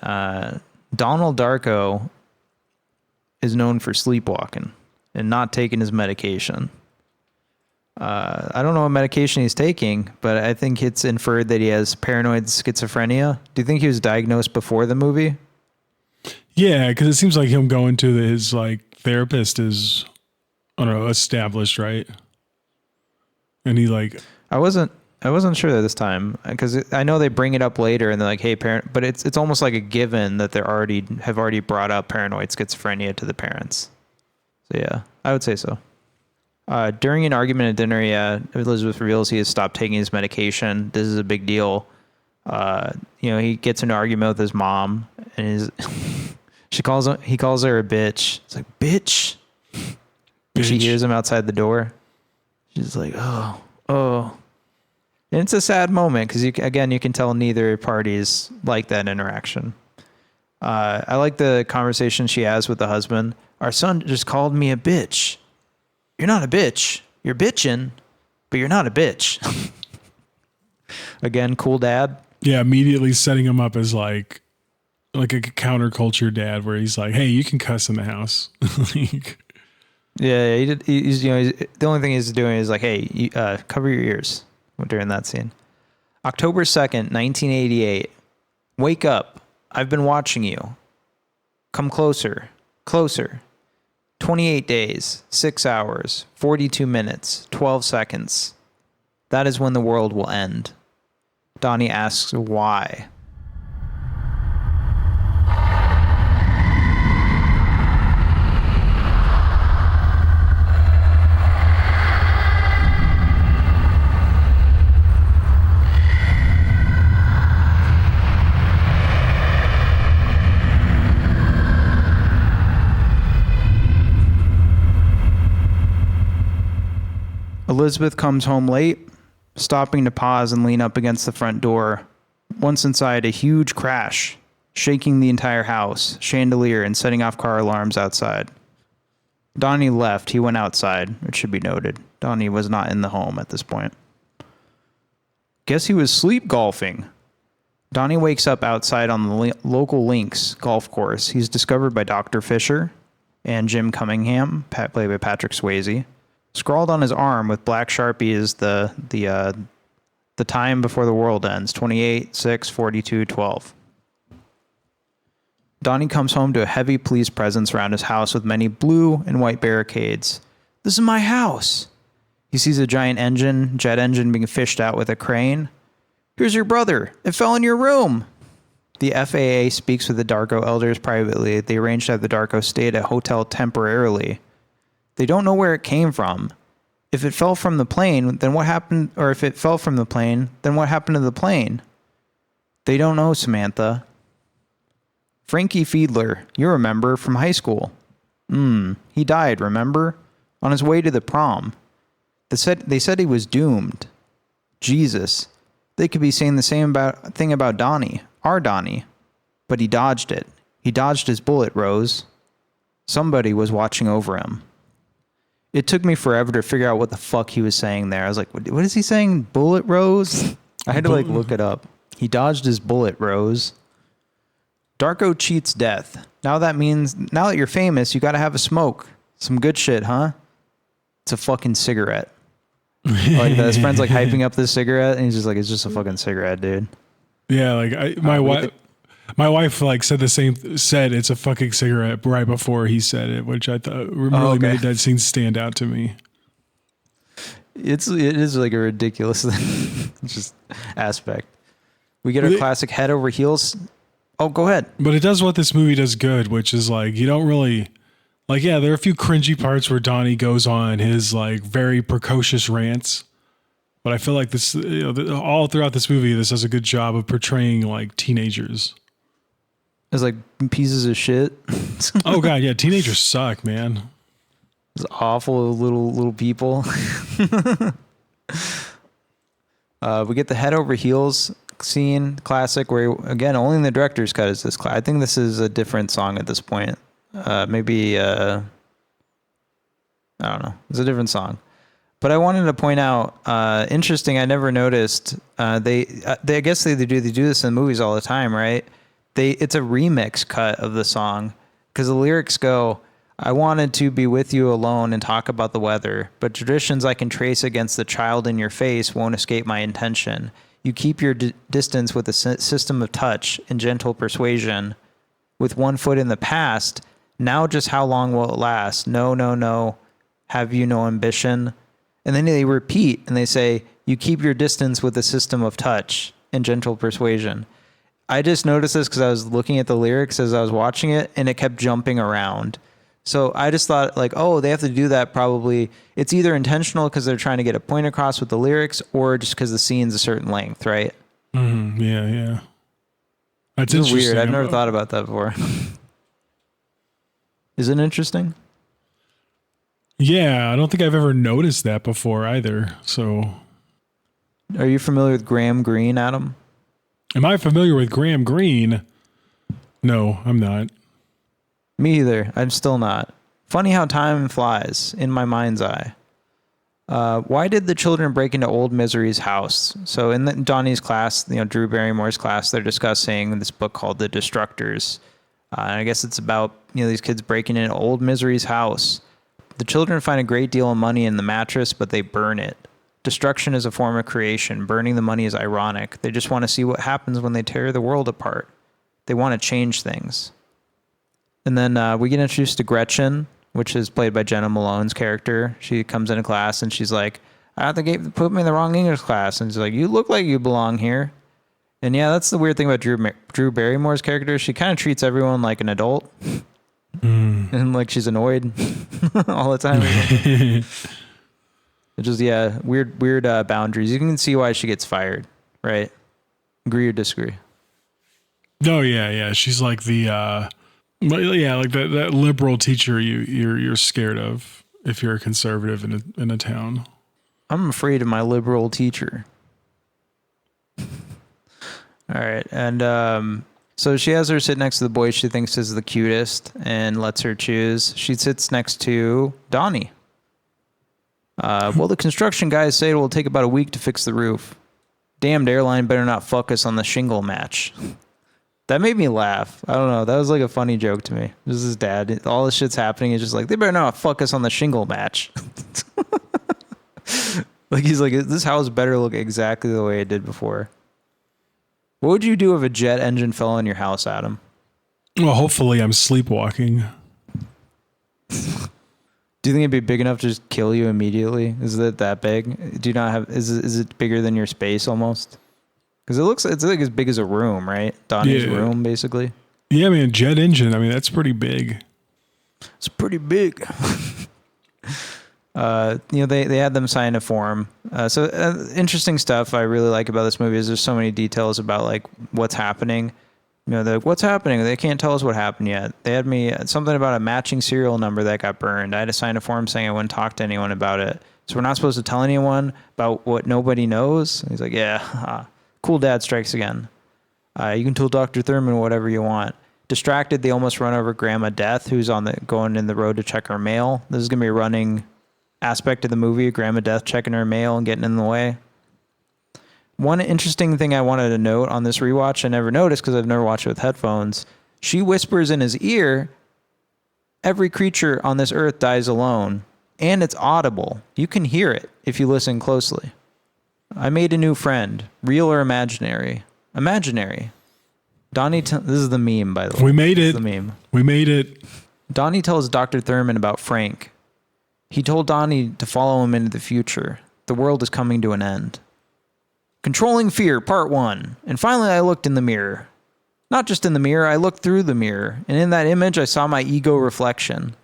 Speaker 4: Donald Darko is known for sleepwalking and not taking his medication. I don't know what medication he's taking, but I think it's inferred that he has paranoid schizophrenia. Do you think he was diagnosed before the movie?
Speaker 5: Yeah, because it seems like him going to his like therapist is, I don't know, established, right? And he like,
Speaker 4: I wasn't sure this time, because I know they bring it up later and they're like, hey, parent, but it's almost like a given that they have already brought up paranoid schizophrenia to the parents. So yeah, I would say so. During an argument at dinner, Elizabeth reveals he has stopped taking his medication. This is a big deal. He gets into an argument with his mom, and he calls her a bitch. It's like, bitch. And she hears him outside the door. She's like, oh. And it's a sad moment because you can tell neither parties like that interaction. I like the conversation she has with the husband. Our son just called me a bitch. You're not a bitch. You're bitching, but you're not a bitch. Again, cool dad.
Speaker 5: Yeah, immediately setting him up as like a counterculture dad, where he's like, hey, you can cuss in the house.
Speaker 4: Yeah, he's the only thing he's doing is like, hey, cover your ears during that scene. October 2nd, 1988. Wake up. I've been watching you. Come closer. Closer. 28 days, 6 hours, 42 minutes, 12 seconds. That is when the world will end. Donnie asks why. Elizabeth comes home late, stopping to pause and lean up against the front door. Once inside, a huge crash, shaking the entire house, chandelier, and setting off car alarms outside. Donnie left. He went outside, it should be noted. Donnie was not in the home at this point. Guess he was sleep golfing. Donnie wakes up outside on the local links golf course. He's discovered by Dr. Fisher and Jim Cunningham, played by Patrick Swayze. Scrawled on his arm with black Sharpie is the time before the world ends, 28, 6, 42, 12. Donnie comes home to a heavy police presence around his house with many blue and white barricades. This is my house. He sees a giant jet engine being fished out with a crane. Here's your brother. It fell in your room. The FAA speaks with the Darko elders privately. They arranged to have the Darko stay at a hotel temporarily. They don't know where it came from. If it fell from the plane, then what happened? Or if it fell from the plane, then what happened to the plane? They don't know, Samantha. Frankie Fiedler, you remember, from high school. He died, remember? On his way to the prom. They said he was doomed. Jesus. They could be saying the same thing about Donnie, our Donnie. But he dodged it. He dodged his bullet, Rose. Somebody was watching over him. It took me forever to figure out what the fuck he was saying there. I was like, what is he saying? Bullet Rose? I had to look it up. He dodged his bullet, Rose. Darko cheats death. Now that you're famous, you gotta have a smoke. Some good shit, huh? It's a fucking cigarette. Like his friend's like hyping up this cigarette and he's just like, it's just a fucking cigarette, dude.
Speaker 5: Yeah, like my wife like said it's a fucking cigarette right before he said it, which I thought really made that scene stand out to me.
Speaker 4: It is like a ridiculous just aspect. We get our classic head over heels. Oh, go ahead.
Speaker 5: But it does what this movie does good, which is like you don't really like. Yeah, there are a few cringy parts where Donnie goes on his like very precocious rants. But I feel like this, all throughout this movie, this does a good job of portraying like teenagers
Speaker 4: as like pieces of shit.
Speaker 5: Oh god, yeah, teenagers suck, man.
Speaker 4: It's awful little people. We get the head over heels scene, classic, where again only in the director's cut is this. I think this is a different song at this point. Maybe I don't know. It's a different song. But I wanted to point out, interesting. I never noticed. They I guess they do this in movies all the time, right? It's a remix cut of the song because the lyrics go, "I wanted to be with you alone and talk about the weather, but traditions I can trace against the child in your face won't escape my intention. You keep your distance with a system of touch and gentle persuasion. With one foot in the past, now just how long will it last? No, no, no. Have you no ambition?" And then they repeat and they say, "You keep your distance with a system of touch and gentle persuasion." I just noticed this because I was looking at the lyrics as I was watching it and it kept jumping around. So I just thought like, oh, they have to do that probably. It's either intentional because they're trying to get a point across with the lyrics or just because the scene's a certain length, right?
Speaker 5: Mm-hmm. Yeah. That's
Speaker 4: interesting. Weird. I've never thought about that before. Is it interesting?
Speaker 5: Yeah, I don't think I've ever noticed that before either. So,
Speaker 4: are you familiar with Graham Greene, Adam?
Speaker 5: Am I familiar with Graham Greene? No, I'm not.
Speaker 4: Me either. I'm still not. Funny how time flies in my mind's eye. Why did the children break into old Misery's house? So in Donnie's class, Drew Barrymore's class, they're discussing this book called The Destructors. And I guess it's about these kids breaking into old Misery's house. The children find a great deal of money in the mattress, but they burn it. Destruction is a form of creation. Burning the money is ironic. They just want to see what happens when they tear the world apart. They want to change things. And then we get introduced to Gretchen, which is played by Jena Malone's character. She comes into class and she's like, I have to put me in the wrong English class. And she's like, you look like you belong here. And yeah, that's the weird thing about Drew Barrymore's character. She kind of treats everyone like an adult. And like she's annoyed all the time. It's just, yeah, weird boundaries. You can see why she gets fired, right? Agree or disagree?
Speaker 5: Oh yeah. She's like the like that liberal teacher you're scared of if you're a conservative in a town.
Speaker 4: I'm afraid of my liberal teacher. All right, and so she has her sit next to the boy she thinks is the cutest and lets her choose. She sits next to Donnie. Well, the construction guys say it will take about a week to fix the roof. Damned airline better not fuck us on the shingle match. That made me laugh. I don't know. That was like a funny joke to me. This is his dad. All this shit's happening. It's just like, they better not fuck us on the shingle match. Like, he's like, this house better look exactly the way it did before. What would you do if a jet engine fell on your house, Adam?
Speaker 5: Well, hopefully I'm sleepwalking.
Speaker 4: Do you think it'd be big enough to just kill you immediately? Is it that big? Do you not have? Is it bigger than your space almost? Because it's like as big as a room, right? Donnie's room, basically.
Speaker 5: Yeah, I mean, a jet engine. I mean, that's pretty big.
Speaker 4: It's pretty big. They had them sign a form. Interesting stuff I really like about this movie is there's so many details about like what's happening. They're like, what's happening? They can't tell us what happened yet. They had me something about a matching serial number that got burned. I had to sign a form saying I wouldn't talk to anyone about it. So we're not supposed to tell anyone about what nobody knows. And he's like, yeah, cool dad strikes again. You can tell Dr. Thurman whatever you want. Distracted, they almost run over Grandma Death, who's going in the road to check her mail. This is going to be a running aspect of the movie, Grandma Death checking her mail and getting in the way. One interesting thing I wanted to note on this rewatch, I never noticed because I've never watched it with headphones. She whispers in his ear, every creature on this earth dies alone, and it's audible. You can hear it if you listen closely. I made a new friend, real or imaginary? Imaginary. Donnie, this is the meme, by the way.
Speaker 5: We made it.
Speaker 4: This is the meme.
Speaker 5: We made it.
Speaker 4: Donnie tells Dr. Thurman about Frank. He told Donnie to follow him into the future. The world is coming to an end. Controlling Fear, Part 1. And finally I looked in the mirror. Not just in the mirror, I looked through the mirror. And in that image, I saw my ego reflection.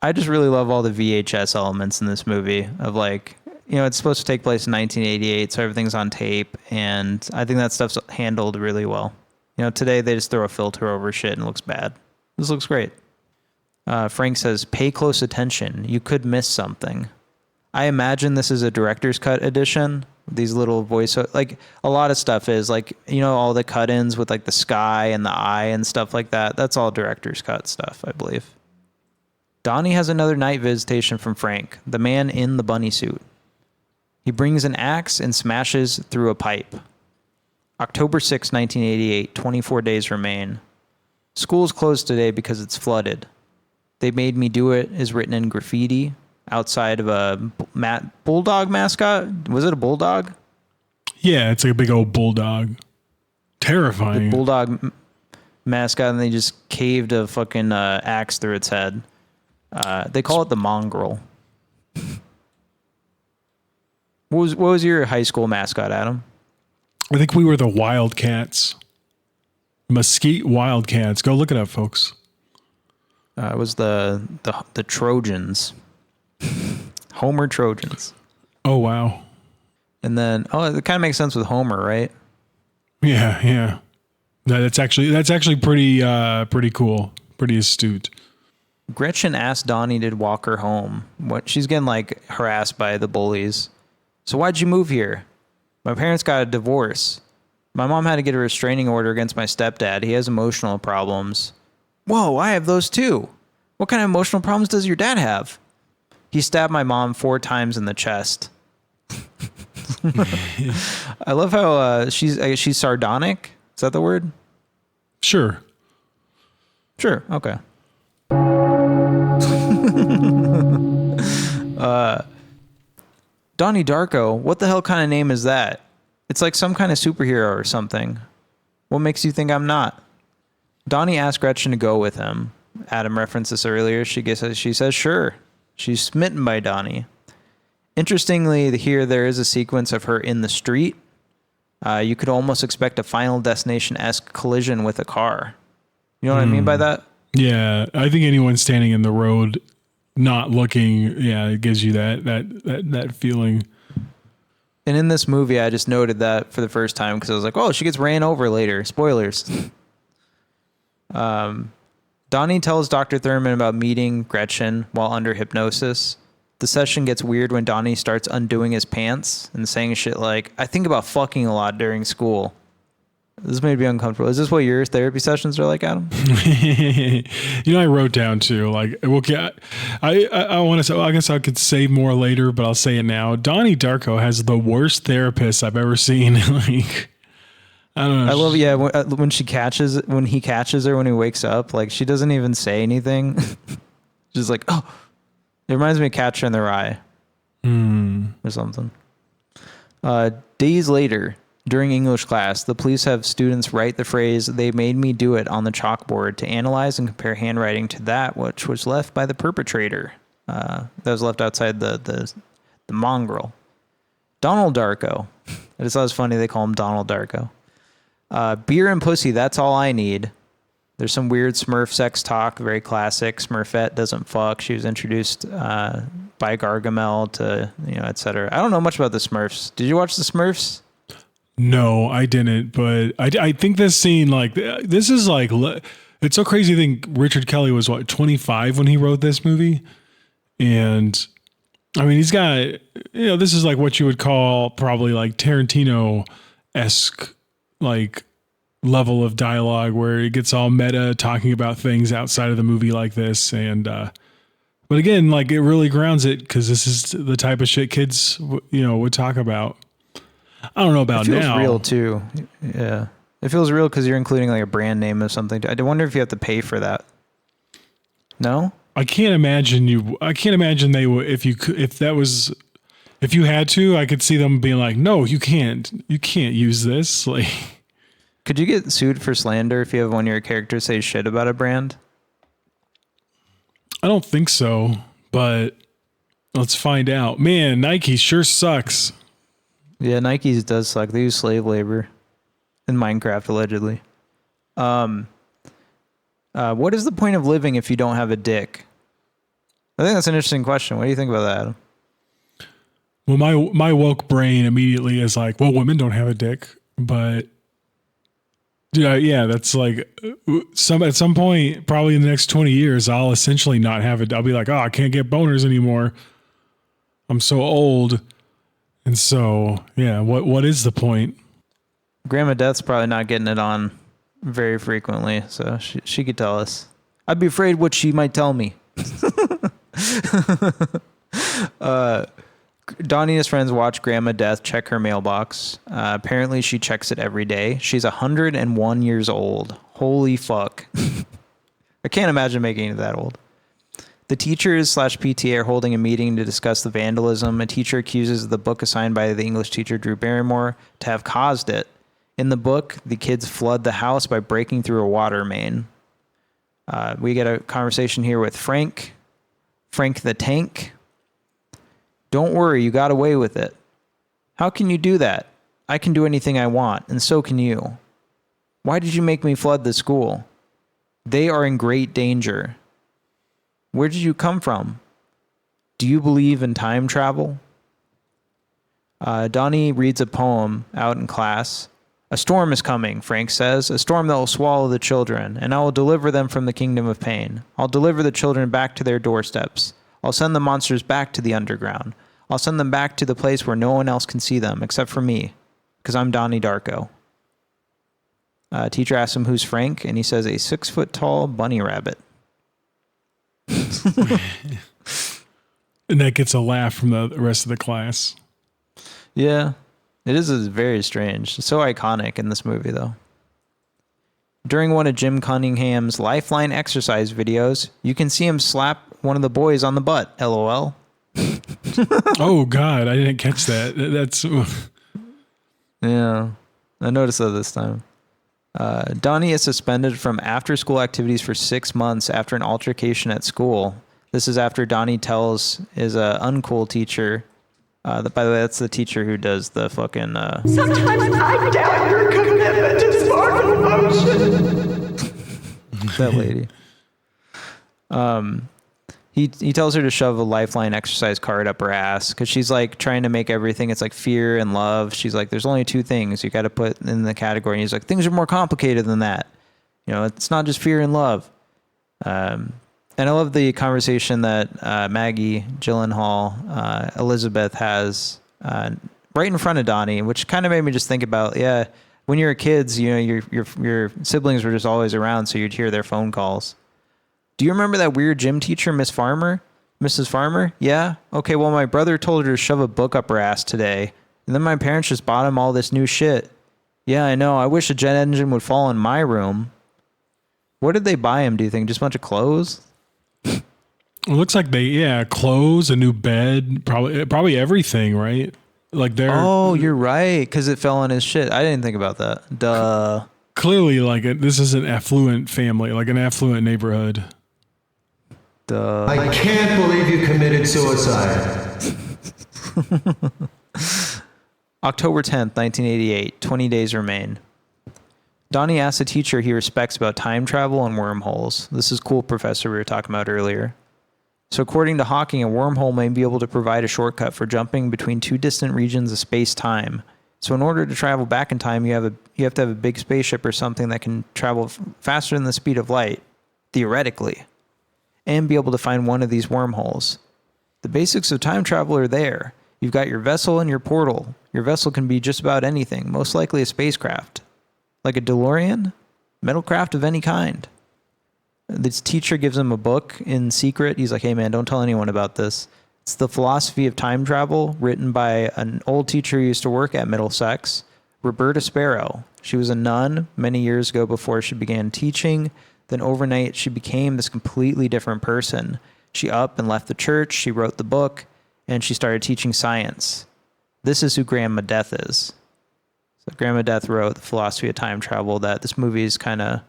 Speaker 4: I just really love all the VHS elements in this movie of like, it's supposed to take place in 1988, so everything's on tape. And I think that stuff's handled really well. Today they just throw a filter over shit and it looks bad. This looks great. Frank says, pay close attention. You could miss something. I imagine this is a director's cut edition. These little voice, like a lot of stuff is like, all the cut-ins with like the sky and the eye and stuff like that. That's all director's cut stuff, I believe. Donnie has another night visitation from Frank, the man in the bunny suit. He brings an axe and smashes through a pipe. October 6, 1988, 24 days remain. School's closed today because it's flooded. They made me do it is written in graffiti outside of a bulldog mascot. Was it a bulldog?
Speaker 5: Yeah, it's like a big old bulldog. Terrifying.
Speaker 4: The bulldog mascot, and they just caved a fucking axe through its head. They call it the mongrel. What was your high school mascot, Adam?
Speaker 5: I think we were the Wildcats. Mesquite Wildcats. Go look it up, folks.
Speaker 4: It was the Trojans. Homer Trojans.
Speaker 5: Oh, wow.
Speaker 4: And then, it kind of makes sense with Homer, right?
Speaker 5: Yeah. That's actually pretty cool. Pretty astute.
Speaker 4: Gretchen asked Donnie to walk her home. She's getting like harassed by the bullies. So why'd you move here? My parents got a divorce. My mom had to get a restraining order against my stepdad. He has emotional problems. Whoa, I have those too. What kind of emotional problems does your dad have? He stabbed my mom 4 times in the chest. I love how she's sardonic. Is that the word?
Speaker 5: Sure.
Speaker 4: Okay. Donnie Darko. What the hell kind of name is that? It's like some kind of superhero or something. What makes you think I'm not? Donnie asked Gretchen to go with him. Adam referenced this earlier. She says, sure. She's smitten by Donnie. Interestingly, here there is a sequence of her in the street. You could almost expect a Final Destination-esque collision with a car. You know what I mean by that?
Speaker 5: Yeah, I think anyone standing in the road, not looking, it gives you that feeling.
Speaker 4: And in this movie, I just noted that for the first time because I was like, oh, she gets ran over later. Spoilers. Donnie tells Dr. Thurman about meeting Gretchen while under hypnosis. The session gets weird when Donnie starts undoing his pants and saying shit like, I think about fucking a lot during school. This made me uncomfortable. Is this what your therapy sessions are like, Adam?
Speaker 5: I wrote down too, like, I want to say, I guess I could say more later, but I'll say it now. Donnie Darko has the worst therapist I've ever seen. Like, I don't know.
Speaker 4: I love, when he catches her when he wakes up, like, she doesn't even say anything. She's like, oh, it reminds me of Catcher in the Rye or something. Days later, during English class, the police have students write the phrase, they made me do it, on the chalkboard to analyze and compare handwriting to that which was left by the perpetrator. That was left outside the mongrel. Donald Darko. I just thought it was funny they call him Donald Darko. Beer and pussy, that's all I need. There's some weird Smurf sex talk, very classic. Smurfette doesn't fuck. She was introduced by Gargamel to, etc. I don't know much about the Smurfs. Did you watch the Smurfs?
Speaker 5: No, I didn't, but I think this scene, like, this is like, it's so crazy to think Richard Kelly was, 25 when he wrote this movie? And, I mean, he's got, this is like what you would call probably like Tarantino-esque, like, level of dialogue where it gets all meta, talking about things outside of the movie like this. And, but again, like, it really grounds it because this is the type of shit kids, would talk about. I don't know about now. It feels
Speaker 4: real too. Yeah. It feels real because you're including like a brand name or something. I wonder if you have to pay for that. No?
Speaker 5: I can't imagine they would, if you had to, I could see them being like, no, you can't use this. Like,
Speaker 4: could you get sued for slander if you have one of your characters say shit about a brand?
Speaker 5: I don't think so, but let's find out. Man, Nike sure sucks.
Speaker 4: Yeah, Nike's does suck. They use slave labor in Minecraft, allegedly. What is the point of living if you don't have a dick? I think that's an interesting question. What do you think about that, Adam?
Speaker 5: Well, my woke brain immediately is like, well, women don't have a dick, but yeah, that's like at some point, probably in the next 20 years, I'll essentially not have it. I'll be like, oh, I can't get boners anymore. I'm so old. And so, yeah, what is the point?
Speaker 4: Grandma Death's probably not getting it on very frequently, so she could tell us. I'd be afraid what she might tell me. Donnie and his friends watch Grandma Death check her mailbox. Apparently, she checks it every day. She's 101 years old. Holy fuck. I can't imagine making it that old. The teachers / PTA are holding a meeting to discuss the vandalism. A teacher accuses the book assigned by the English teacher, Drew Barrymore, to have caused it. In the book, the kids flood the house by breaking through a water main. We get a conversation here with Frank the Tank. Don't worry, you got away with it. How can you do that? I can do anything I want, and so can you. Why did you make me flood the school? They are in great danger. Where did you come from? Do you believe in time travel? Donnie reads a poem out in class. A storm is coming, Frank says, a storm that will swallow the children, and I will deliver them from the kingdom of pain. I'll deliver the children back to their doorsteps. I'll send the monsters back to the underground. I'll send them back to the place where no one else can see them except for me, because I'm Donnie Darko. Teacher asks him who's Frank, and he says a 6-foot-tall bunny rabbit.
Speaker 5: And that gets a laugh from the rest of the class.
Speaker 4: Yeah, it is very strange. It's so iconic in this movie, though. During one of Jim Cunningham's Lifeline exercise videos, you can see him slap one of the boys on the butt. LOL.
Speaker 5: Oh, God, I didn't catch that. That's...
Speaker 4: Yeah, I noticed that this time. Donnie is suspended from after-school activities for 6 months after an altercation at school. This is after Donnie tells his uncool teacher. By the way, that's the teacher who does the fucking.
Speaker 10: Sometimes I doubt your commitment to sparkle emotion.
Speaker 4: That lady. He tells her to shove a Lifeline exercise card up her ass because she's like trying to make everything. It's like fear and love. She's like, there's only two things you got to put in the category. And he's like, things are more complicated than that. You know, it's not just fear and love. And I love the conversation that Maggie Gyllenhaal, Elizabeth has right in front of Donnie, which kind of made me just think about, when you were kids, you know, your siblings were just always around, so you'd hear their phone calls. Do you remember that weird gym teacher, Mrs. Farmer? Yeah? Okay, well, my brother told her to shove a book up her ass today, and then my parents just bought him all this new shit. Yeah, I know. I wish a jet engine would fall in my room. What did they buy him, do you think? Just a bunch of clothes?
Speaker 5: It looks like clothes, a new bed, probably everything, right? Like they're.
Speaker 4: Oh, you're right, because it fell on his shit. I didn't think about that. Duh.
Speaker 5: Clearly, this is an affluent family, like an affluent neighborhood.
Speaker 4: Duh.
Speaker 6: I can't believe you committed suicide.
Speaker 4: October 10th, 1988. 20 days remain. Donnie asks a teacher he respects about time travel and wormholes. This is cool, Professor, we were talking about earlier. So according to Hawking, a wormhole may be able to provide a shortcut for jumping between two distant regions of space-time. So in order to travel back in time, you have to have a big spaceship or something that can travel faster than the speed of light, theoretically, and be able to find one of these wormholes. The basics of time travel are there. You've got your vessel and your portal. Your vessel can be just about anything, most likely a spacecraft. Like a DeLorean, metal craft of any kind. This teacher gives him a book in secret. He's like, hey man, don't tell anyone about this. It's The Philosophy of Time Travel, written by an old teacher who used to work at Middlesex, Roberta Sparrow. She was a nun many years ago before she began teaching. Then overnight, she became this completely different person. She up and left the church, she wrote the book, and she started teaching science. This is who Grandma Death is. So Grandma Death wrote The Philosophy of Time Travel, that this movie is kind of,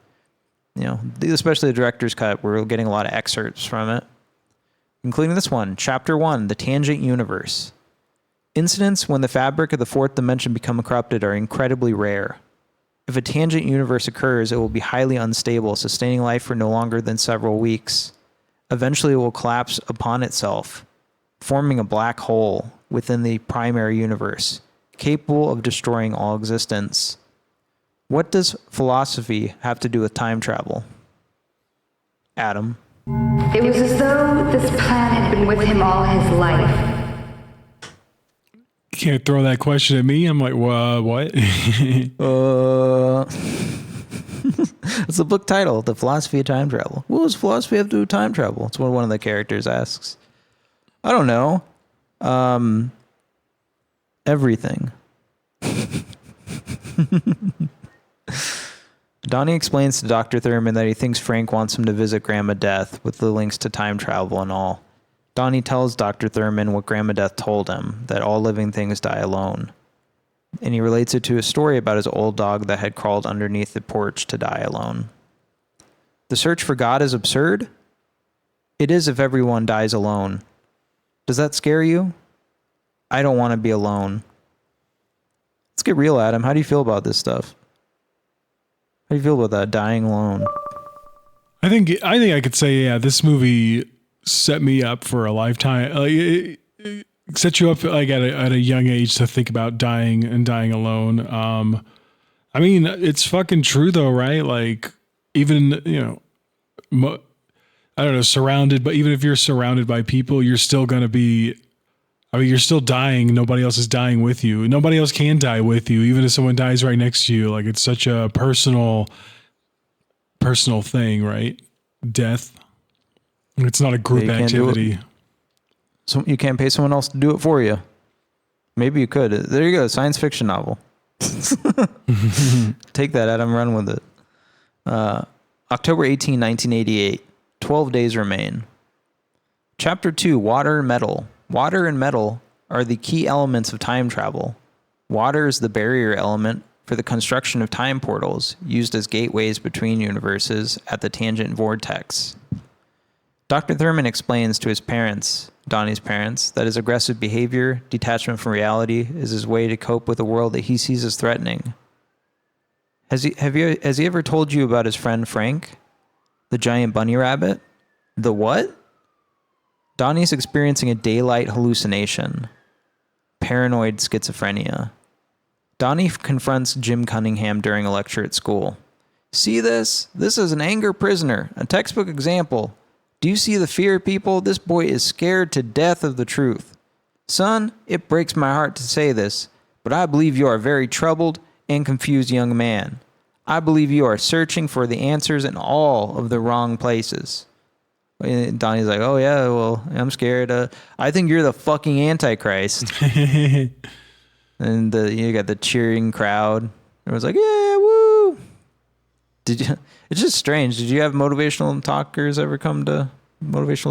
Speaker 4: you know, especially the director's cut, we're getting a lot of excerpts from it. Including this one, Chapter 1, The Tangent Universe. Incidents when the fabric of the fourth dimension become corrupted are incredibly rare. If a tangent universe occurs, it will be highly unstable, sustaining life for no longer than several weeks. Eventually, it will collapse upon itself, forming a black hole within the primary universe, capable of destroying all existence. What does philosophy have to do with time travel? Adam.
Speaker 8: It was as though this plan had been with him all his life.
Speaker 5: You can't throw that question at me. I'm like, what?
Speaker 4: It's the book title, The Philosophy of Time Travel. What does philosophy have to do with time travel? It's what one of the characters asks. I don't know. Everything. Donnie explains to Dr. Thurman that he thinks Frank wants him to visit Grandma Death with the links to time travel and all. Donnie tells Dr. Thurman what Grandma Death told him, that all living things die alone. And he relates it to a story about his old dog that had crawled underneath the porch to die alone. The search for God is absurd? It is if everyone dies alone. Does that scare you? I don't want to be alone. Let's get real, Adam. How do you feel about this stuff? How do you feel about that, dying alone?
Speaker 5: I think I could say, yeah, this movie set me up for a lifetime. It set you up like at a young age to think about dying and dying alone. I mean, it's fucking true though, right? Like even, you know, I don't know, surrounded, but even if you're surrounded by people, you're still going to be, I mean, you're still dying. Nobody else is dying with you. Nobody else can die with you. Even if someone dies right next to you, like it's such a personal thing, right? Death. It's not a group activity.
Speaker 4: So you can't pay someone else to do it for you. Maybe you could. There you go. Science fiction novel. Take that, Adam. Run with it. October 18, 1988. 12 days remain. Chapter 2, Water and Metal. Water and metal are the key elements of time travel. Water is the barrier element for the construction of time portals used as gateways between universes at the tangent vortex. Dr. Thurman explains to his parents, Donnie's parents, that his aggressive behavior, detachment from reality, is his way to cope with a world that he sees as threatening. Has he ever told you about his friend Frank? The giant bunny rabbit? The what? Donnie's experiencing a daylight hallucination. Paranoid schizophrenia. Donnie confronts Jim Cunningham during a lecture at school. See this? This is an anger prisoner, a textbook example. Do you see the fear, people? This boy is scared to death of the truth. Son, it breaks my heart to say this, but I believe you are a very troubled and confused young man. I believe you are searching for the answers in all of the wrong places. And Donnie's like, oh yeah, well, I'm scared. I think you're the fucking Antichrist. And you got the cheering crowd. Everyone's like, yeah, woo. It's just strange. Did you have motivational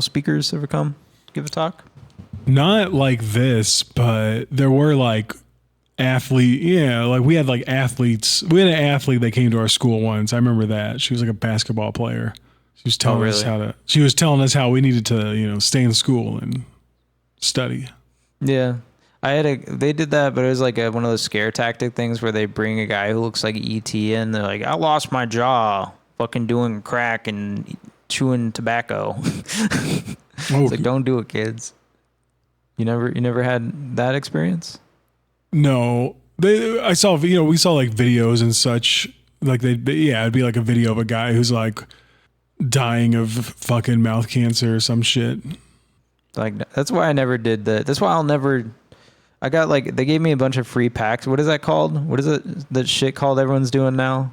Speaker 4: speakers ever come give a talk?
Speaker 5: Not like this, but there were like athlete. Yeah, like we had like athletes. We had an athlete that came to our school once. I remember that. She was like a basketball player. She was telling us how we needed to, stay in school and study.
Speaker 4: Yeah. They did that, but it was like one of those scare tactic things where they bring a guy who looks like E.T. in. They're like, I lost my jaw fucking doing crack and chewing tobacco. It's like, don't do it, kids. You never had that experience?
Speaker 5: No. We saw like videos and such. Like it'd be like a video of a guy who's like dying of fucking mouth cancer or some shit.
Speaker 4: Like, that's why I never did that. That's why I got they gave me a bunch of free packs. What is that called? What is it? That shit called everyone's doing now?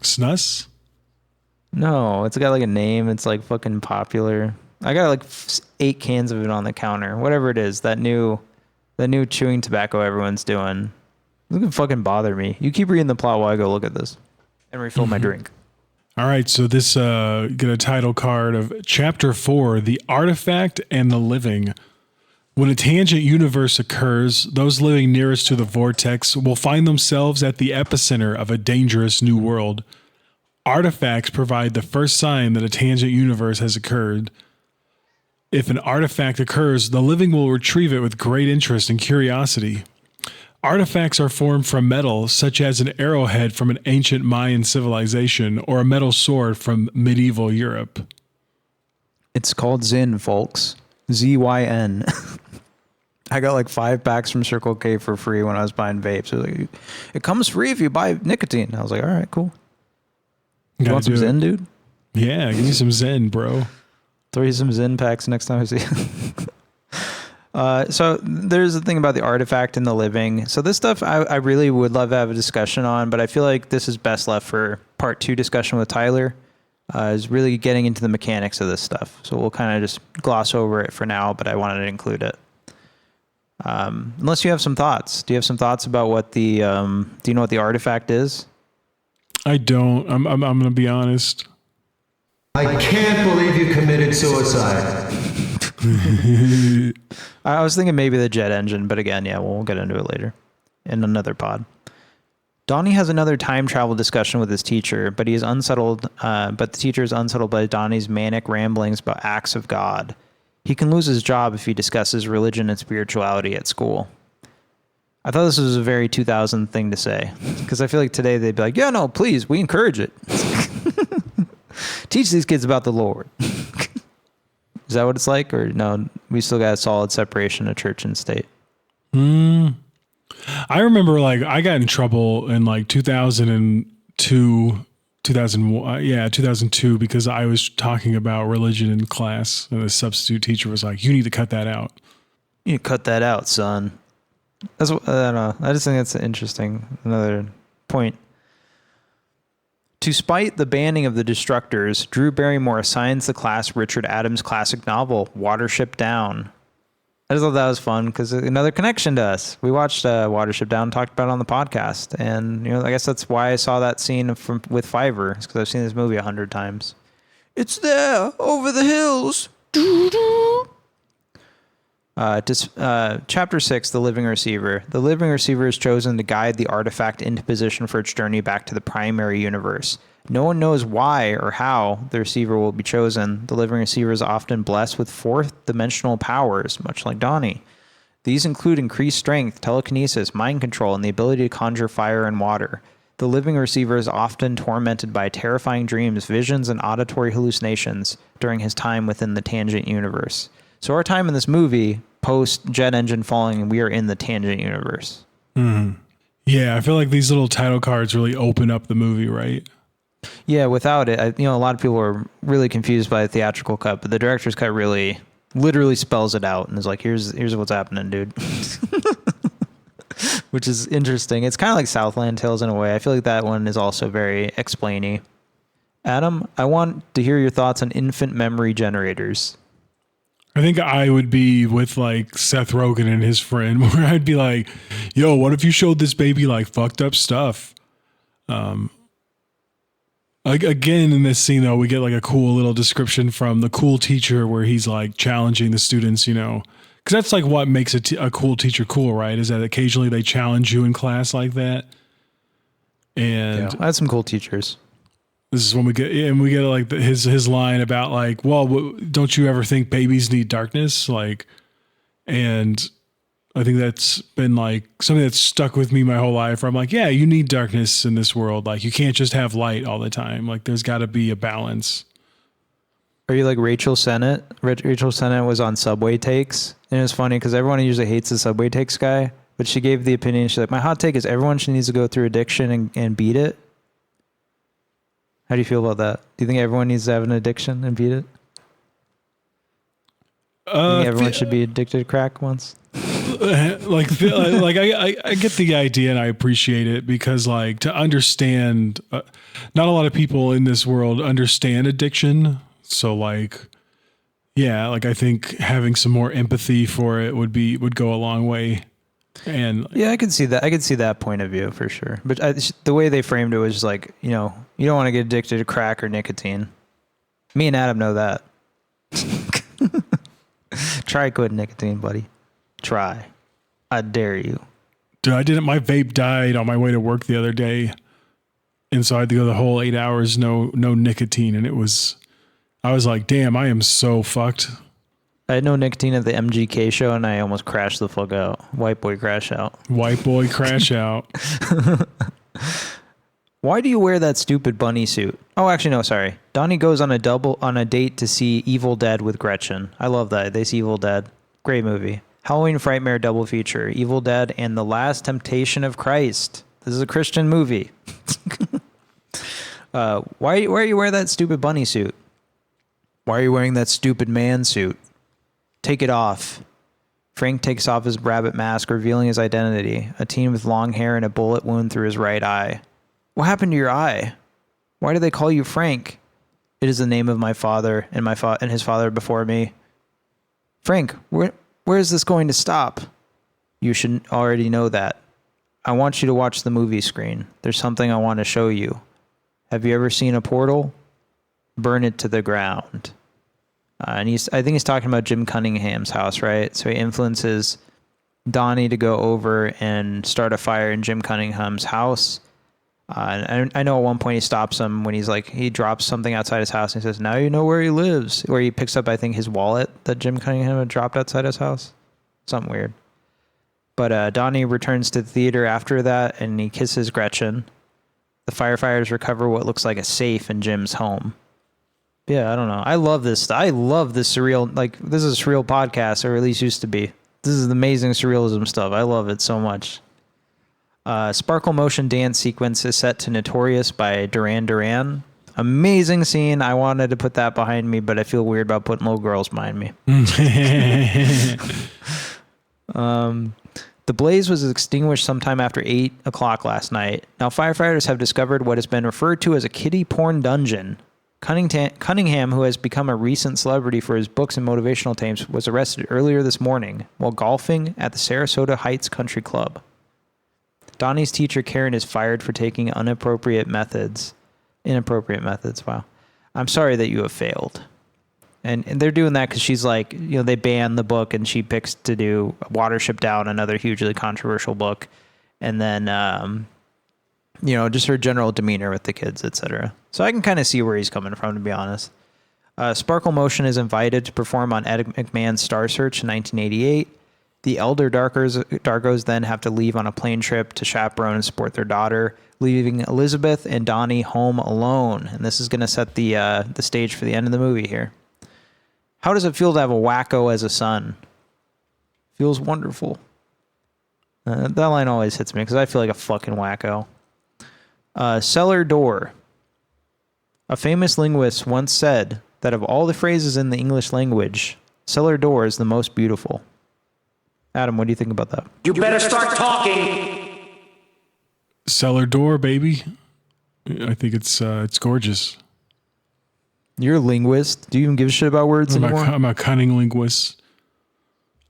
Speaker 5: Snus?
Speaker 4: No, it's got like a name. It's like fucking popular. I got like 8 cans of it on the counter. Whatever it is, that new chewing tobacco everyone's doing. It doesn't fucking bother me. You keep reading the plot while I go look at this and refill my drink.
Speaker 5: All right, so this get a title card of Chapter 4, The Artifact and the Living. When a tangent universe occurs, those living nearest to the vortex will find themselves at the epicenter of a dangerous new world. Artifacts provide the first sign that a tangent universe has occurred. If an artifact occurs, the living will retrieve it with great interest and curiosity. Artifacts are formed from metal, such as an arrowhead from an ancient Mayan civilization or a metal sword from medieval Europe.
Speaker 4: It's called Zyn, folks. Z-Y-N. I got like 5 packs from Circle K for free when I was buying vapes. It comes free if you buy nicotine. I was like, all right, cool. You want some Zyn, dude?
Speaker 5: Yeah, give me some Zyn, bro.
Speaker 4: Throw you some Zyn packs next time I see you. So there's the thing about the artifact and the living. So this stuff I really would love to have a discussion on, but I feel like this is best left for part 2 discussion with Tyler. Is really getting into the mechanics of this stuff. So we'll kind of just gloss over it for now, but I wanted to include it. Unless you have some thoughts. Do you have some thoughts about what the, do you know what the artifact is?
Speaker 5: I don't. I'm going to be honest.
Speaker 6: I can't believe you committed suicide.
Speaker 4: I was thinking maybe the jet engine, but again, yeah, we'll get into it later in another pod. Donnie has another time travel discussion with his teacher, but he is unsettled. But the teacher is unsettled by Donnie's manic ramblings about acts of God. He can lose his job if he discusses religion and spirituality at school. I thought this was a very 2000 thing to say, because I feel like today they'd be like, yeah, no, please, we encourage it. Teach these kids about the Lord. Is that what it's like? Or no, we still got a solid separation of church and state?
Speaker 5: I remember I got in trouble in 2002, 2002, because I was talking about religion in class, and the substitute teacher was like, you need to cut that out.
Speaker 4: You need to cut that out, son. That's what, I don't know. I just think that's interesting. Another point. To spite the banning of the Destructors, Drew Barrymore assigns the class Richard Adams' classic novel, Watership Down. I just thought that was fun because another connection to us. We watched Watership Down, talked about it on the podcast, and I guess that's why I saw that scene with Fiverr, because I've seen this movie 100 times. It's there, over the hills. Doo-doo. Chapter 6, The Living Receiver. The Living Receiver is chosen to guide the artifact into position for its journey back to the primary universe. No one knows why or how the receiver will be chosen. The Living Receiver is often blessed with fourth-dimensional powers, much like Donnie. These include increased strength, telekinesis, mind control, and the ability to conjure fire and water. The Living Receiver is often tormented by terrifying dreams, visions, and auditory hallucinations during his time within the Tangent Universe. So our time in this movie, post jet engine falling, we are in the Tangent Universe.
Speaker 5: Mm-hmm. Yeah, I feel like these little title cards really open up the movie, right?
Speaker 4: Yeah, without it, a lot of people are really confused by the theatrical cut, but the director's cut really, literally spells it out and is like, here's what's happening, dude. Which is interesting. It's kind of like Southland Tales in a way. I feel like that one is also very explainy. Adam, I want to hear your thoughts on infant memory generators.
Speaker 5: I think I would be with like Seth Rogen and his friend, where I'd be like, yo, what if you showed this baby like fucked up stuff? Like again, in this scene though, we get like a cool little description from the cool teacher where he's like challenging the students, because that's like what makes a cool teacher cool, right? Is that occasionally they challenge you in class like that. And
Speaker 4: I had some cool teachers.
Speaker 5: This is when we get like his line about like, well, don't you ever think babies need darkness? Like, and I think that's been like something that's stuck with me my whole life. Where I'm like, yeah, you need darkness in this world. Like, you can't just have light all the time. Like, there's got to be a balance.
Speaker 4: Are you like Rachel Sennett? Rachel Sennett was on Subway Takes, and it was funny because everyone usually hates the Subway Takes guy, but she gave the opinion. She's like, my hot take is everyone needs to go through addiction and beat it. How do you feel about that? Do you think everyone needs to have an addiction and beat it? I think everyone should be addicted to crack once.
Speaker 5: I get the idea and I appreciate it because like to understand, not a lot of people in this world understand addiction. So like, yeah, like I think having some more empathy for it would go a long way. And
Speaker 4: yeah, I can see that. I can see that point of view for sure. But the way they framed it was just like, you don't want to get addicted to crack or nicotine. Me and Adam know that. Try quit nicotine, buddy. Try. I dare you.
Speaker 5: Dude, I didn't. My vape died on my way to work the other day. And so I had to go the whole 8 hours, no nicotine. And I was like, damn, I am so fucked.
Speaker 4: I had no nicotine at the MGK show and I almost crashed the fuck out. White boy crash out.
Speaker 5: White boy crash out.
Speaker 4: Why do you wear that stupid bunny suit? Oh, actually, no, sorry. Donnie goes on a date to see Evil Dead with Gretchen. I love that. They see Evil Dead. Great movie. Halloween Frightmare double feature. Evil Dead and The Last Temptation of Christ. This is a Christian movie. Why you wear that stupid bunny suit? Why are you wearing that stupid man suit? Take it off. Frank takes off his rabbit mask, revealing his identity. A teen with long hair and a bullet wound through his right eye. What happened to your eye? Why do they call you Frank? It is the name of my father and and his father before me. Frank, where is this going to stop? You should already know that. I want you to watch the movie screen. There's something I want to show you. Have you ever seen a portal? Burn it to the ground. And I think he's talking about Jim Cunningham's house, right? So he influences Donnie to go over and start a fire in Jim Cunningham's house. And I know at one point he stops him when he drops something outside his house and he says, now you know where he lives. Where he picks up, I think, his wallet that Jim Cunningham had dropped outside his house. Something weird. But Donnie returns to the theater after that and he kisses Gretchen. The firefighters recover what looks like a safe in Jim's home. Yeah, I don't know. I love this. I love this surreal, this is a surreal podcast, or at least used to be. This is amazing surrealism stuff. I love it so much. Sparkle motion dance sequence is set to Notorious by Duran Duran. Amazing scene. I wanted to put that behind me, but I feel weird about putting little girls behind me. The blaze was extinguished sometime after 8 o'clock last night. Now, firefighters have discovered what has been referred to as a kiddie porn dungeon. Cunningham, who has become a recent celebrity for his books and motivational tapes, was arrested earlier this morning while golfing at the Sarasota Heights Country Club. Donnie's teacher, Karen, is fired for taking inappropriate methods. Wow. I'm sorry that you have failed. And they're doing that because she's like, they banned the book and she picks to do Watership Down, another hugely controversial book. And then, just her general demeanor with the kids, etc. So I can kind of see where he's coming from, to be honest. Sparkle Motion is invited to perform on Ed McMahon's Star Search in 1988. The elder Darkos then have to leave on a plane trip to chaperone and support their daughter, leaving Elizabeth and Donnie home alone. And this is going to set the stage for the end of the movie here. How does it feel to have a wacko as a son? Feels wonderful. That line always hits me because I feel like a fucking wacko. Cellar door. A famous linguist once said that of all the phrases in the English language, cellar door is the most beautiful. Adam, what do you think about that?
Speaker 14: You better start talking.
Speaker 5: Cellar door, baby. I think it's gorgeous.
Speaker 4: You're a linguist. Do you even give a shit about words anymore?
Speaker 5: I'm a cunning linguist.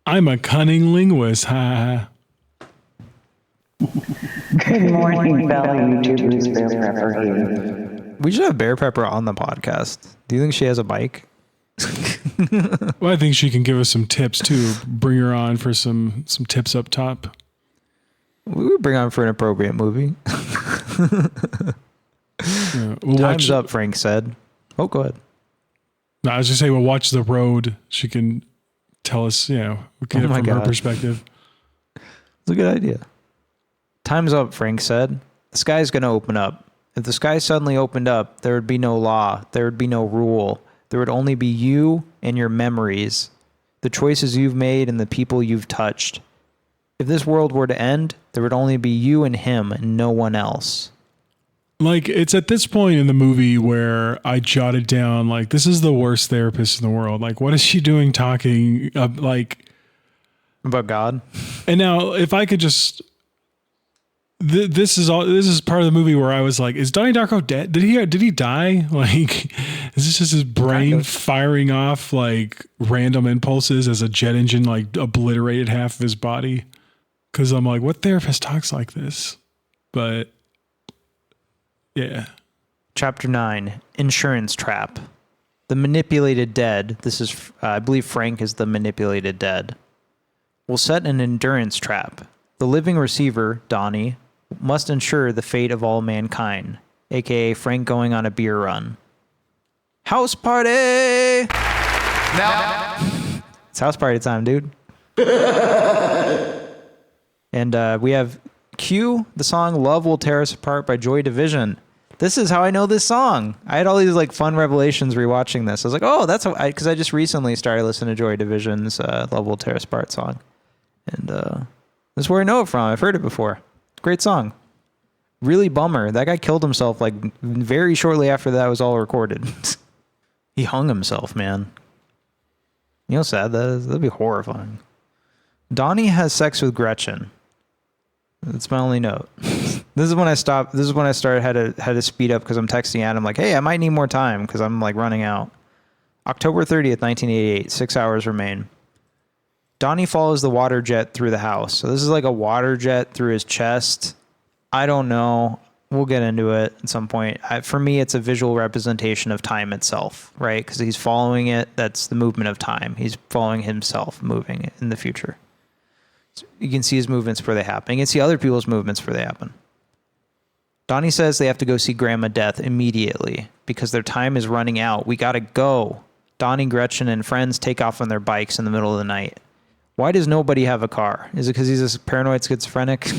Speaker 5: I'm a cunning linguist. Ha.
Speaker 1: Good morning, fellow YouTubers. Bear Prepper here.
Speaker 4: We should have Bear Pepper on the podcast. Do you think she has a bike?
Speaker 5: Well, I think she can give us some tips too. Bring her on for some tips up top.
Speaker 4: We would bring her on for an appropriate movie. Time's up, Frank said. Oh, go ahead.
Speaker 5: No, I was just saying, we'll watch The Road. She can tell us, we get it from her perspective.
Speaker 4: It's a good idea. Time's up, Frank said. The sky's going to open up. If the sky suddenly opened up, there would be no law. There would be no rule. There would only be you and your memories, the choices you've made and the people you've touched. If this world were to end, there would only be you and him and no one else.
Speaker 5: Like, it's at this point in the movie where I jotted down, like, this is the worst therapist in the world. Like, what is she doing talking,
Speaker 4: about God? And
Speaker 5: now, if I could just... This is part of the movie where I was like, is Donnie Darko dead? Did he die? Like, is this just his brain firing off like random impulses as a jet engine like obliterated half of his body? Because I'm like, what therapist talks like this? But yeah.
Speaker 4: Chapter 9, Insurance Trap. The manipulated dead. This is, I believe Frank is the manipulated dead. Will set an endurance trap. The living receiver, Donnie, must ensure the fate of all mankind, aka Frank going on a beer run. House party!
Speaker 14: Now
Speaker 4: it's house party time, dude. And we have Q, the song Love Will Tear Us Apart by Joy Division. This is how I know this song. I had all these like fun revelations rewatching this. I was like, oh, that's how because I just recently started listening to Joy Division's Love Will Tear Us Apart song. And that's where I know it from. I've heard it before. Great song. Really bummer. That guy killed himself like very shortly after that was all recorded. He hung himself, man. You know how sad that is? That'd be horrifying. Donnie has sex with Gretchen. That's my only note. This is when I stopped. This is when I started had to speed up because I'm texting Adam like, hey, I might need more time because I'm like running out. October 30th, 1988. 6 hours remain. Donnie follows the water jet through the house. So this is like a water jet through his chest. I don't know. We'll get into it at some point. For me, it's a visual representation of time itself, right? Because he's following it. That's the movement of time. He's following himself moving in the future. So you can see his movements before they happen. You can see other people's movements before they happen. Donnie says they have to go see Grandma Death immediately because their time is running out. We got to go. Donnie, Gretchen, and friends take off on their bikes in the middle of the night. Why does nobody have a car? Is it because he's a paranoid schizophrenic?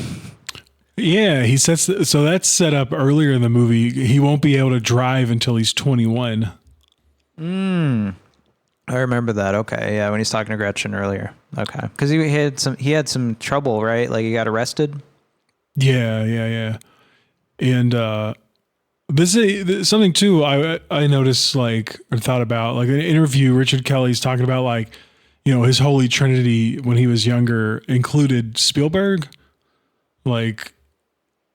Speaker 5: Yeah, he sets so that's set up earlier in the movie. He won't be able to drive until he's 21.
Speaker 4: I remember that. Okay, yeah, when he's talking to Gretchen earlier. Okay, because he had some trouble, right? Like he got arrested.
Speaker 5: Yeah. And this is something too. I noticed like or thought about like an interview. Richard Kelly's talking about like, you know, his holy trinity when he was younger included Spielberg. Like,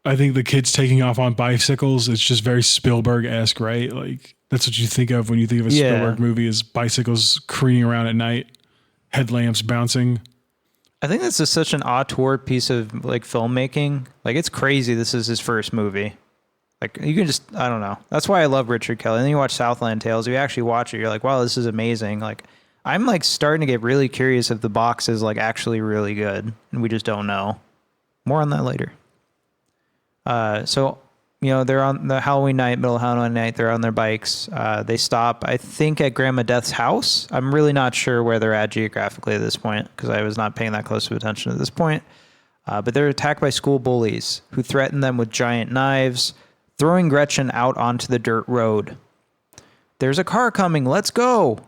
Speaker 5: I think the kids taking off on bicycles, it's just very Spielberg-esque, right? Like, that's what you think of when you think of a Spielberg movie is bicycles careening around at night, headlamps bouncing.
Speaker 4: I think this is such an auteur piece of like filmmaking. Like, it's crazy this is his first movie. Like, you can just, I don't know. That's why I love Richard Kelly. And then you watch Southland Tales. If you actually watch it, you're like, wow, this is amazing. Like, I'm like starting to get really curious if the box is like actually really good, and we just don't know. More on that later. So, you know, they're on the Halloween night, middle of Halloween night. They're on their bikes. They stop, I think, at Grandma Death's house. I'm really not sure where they're at geographically at this point because I was not paying that close of attention at this point. But they're attacked by school bullies who threaten them with giant knives, throwing Gretchen out onto the dirt road. There's a car coming. Let's go.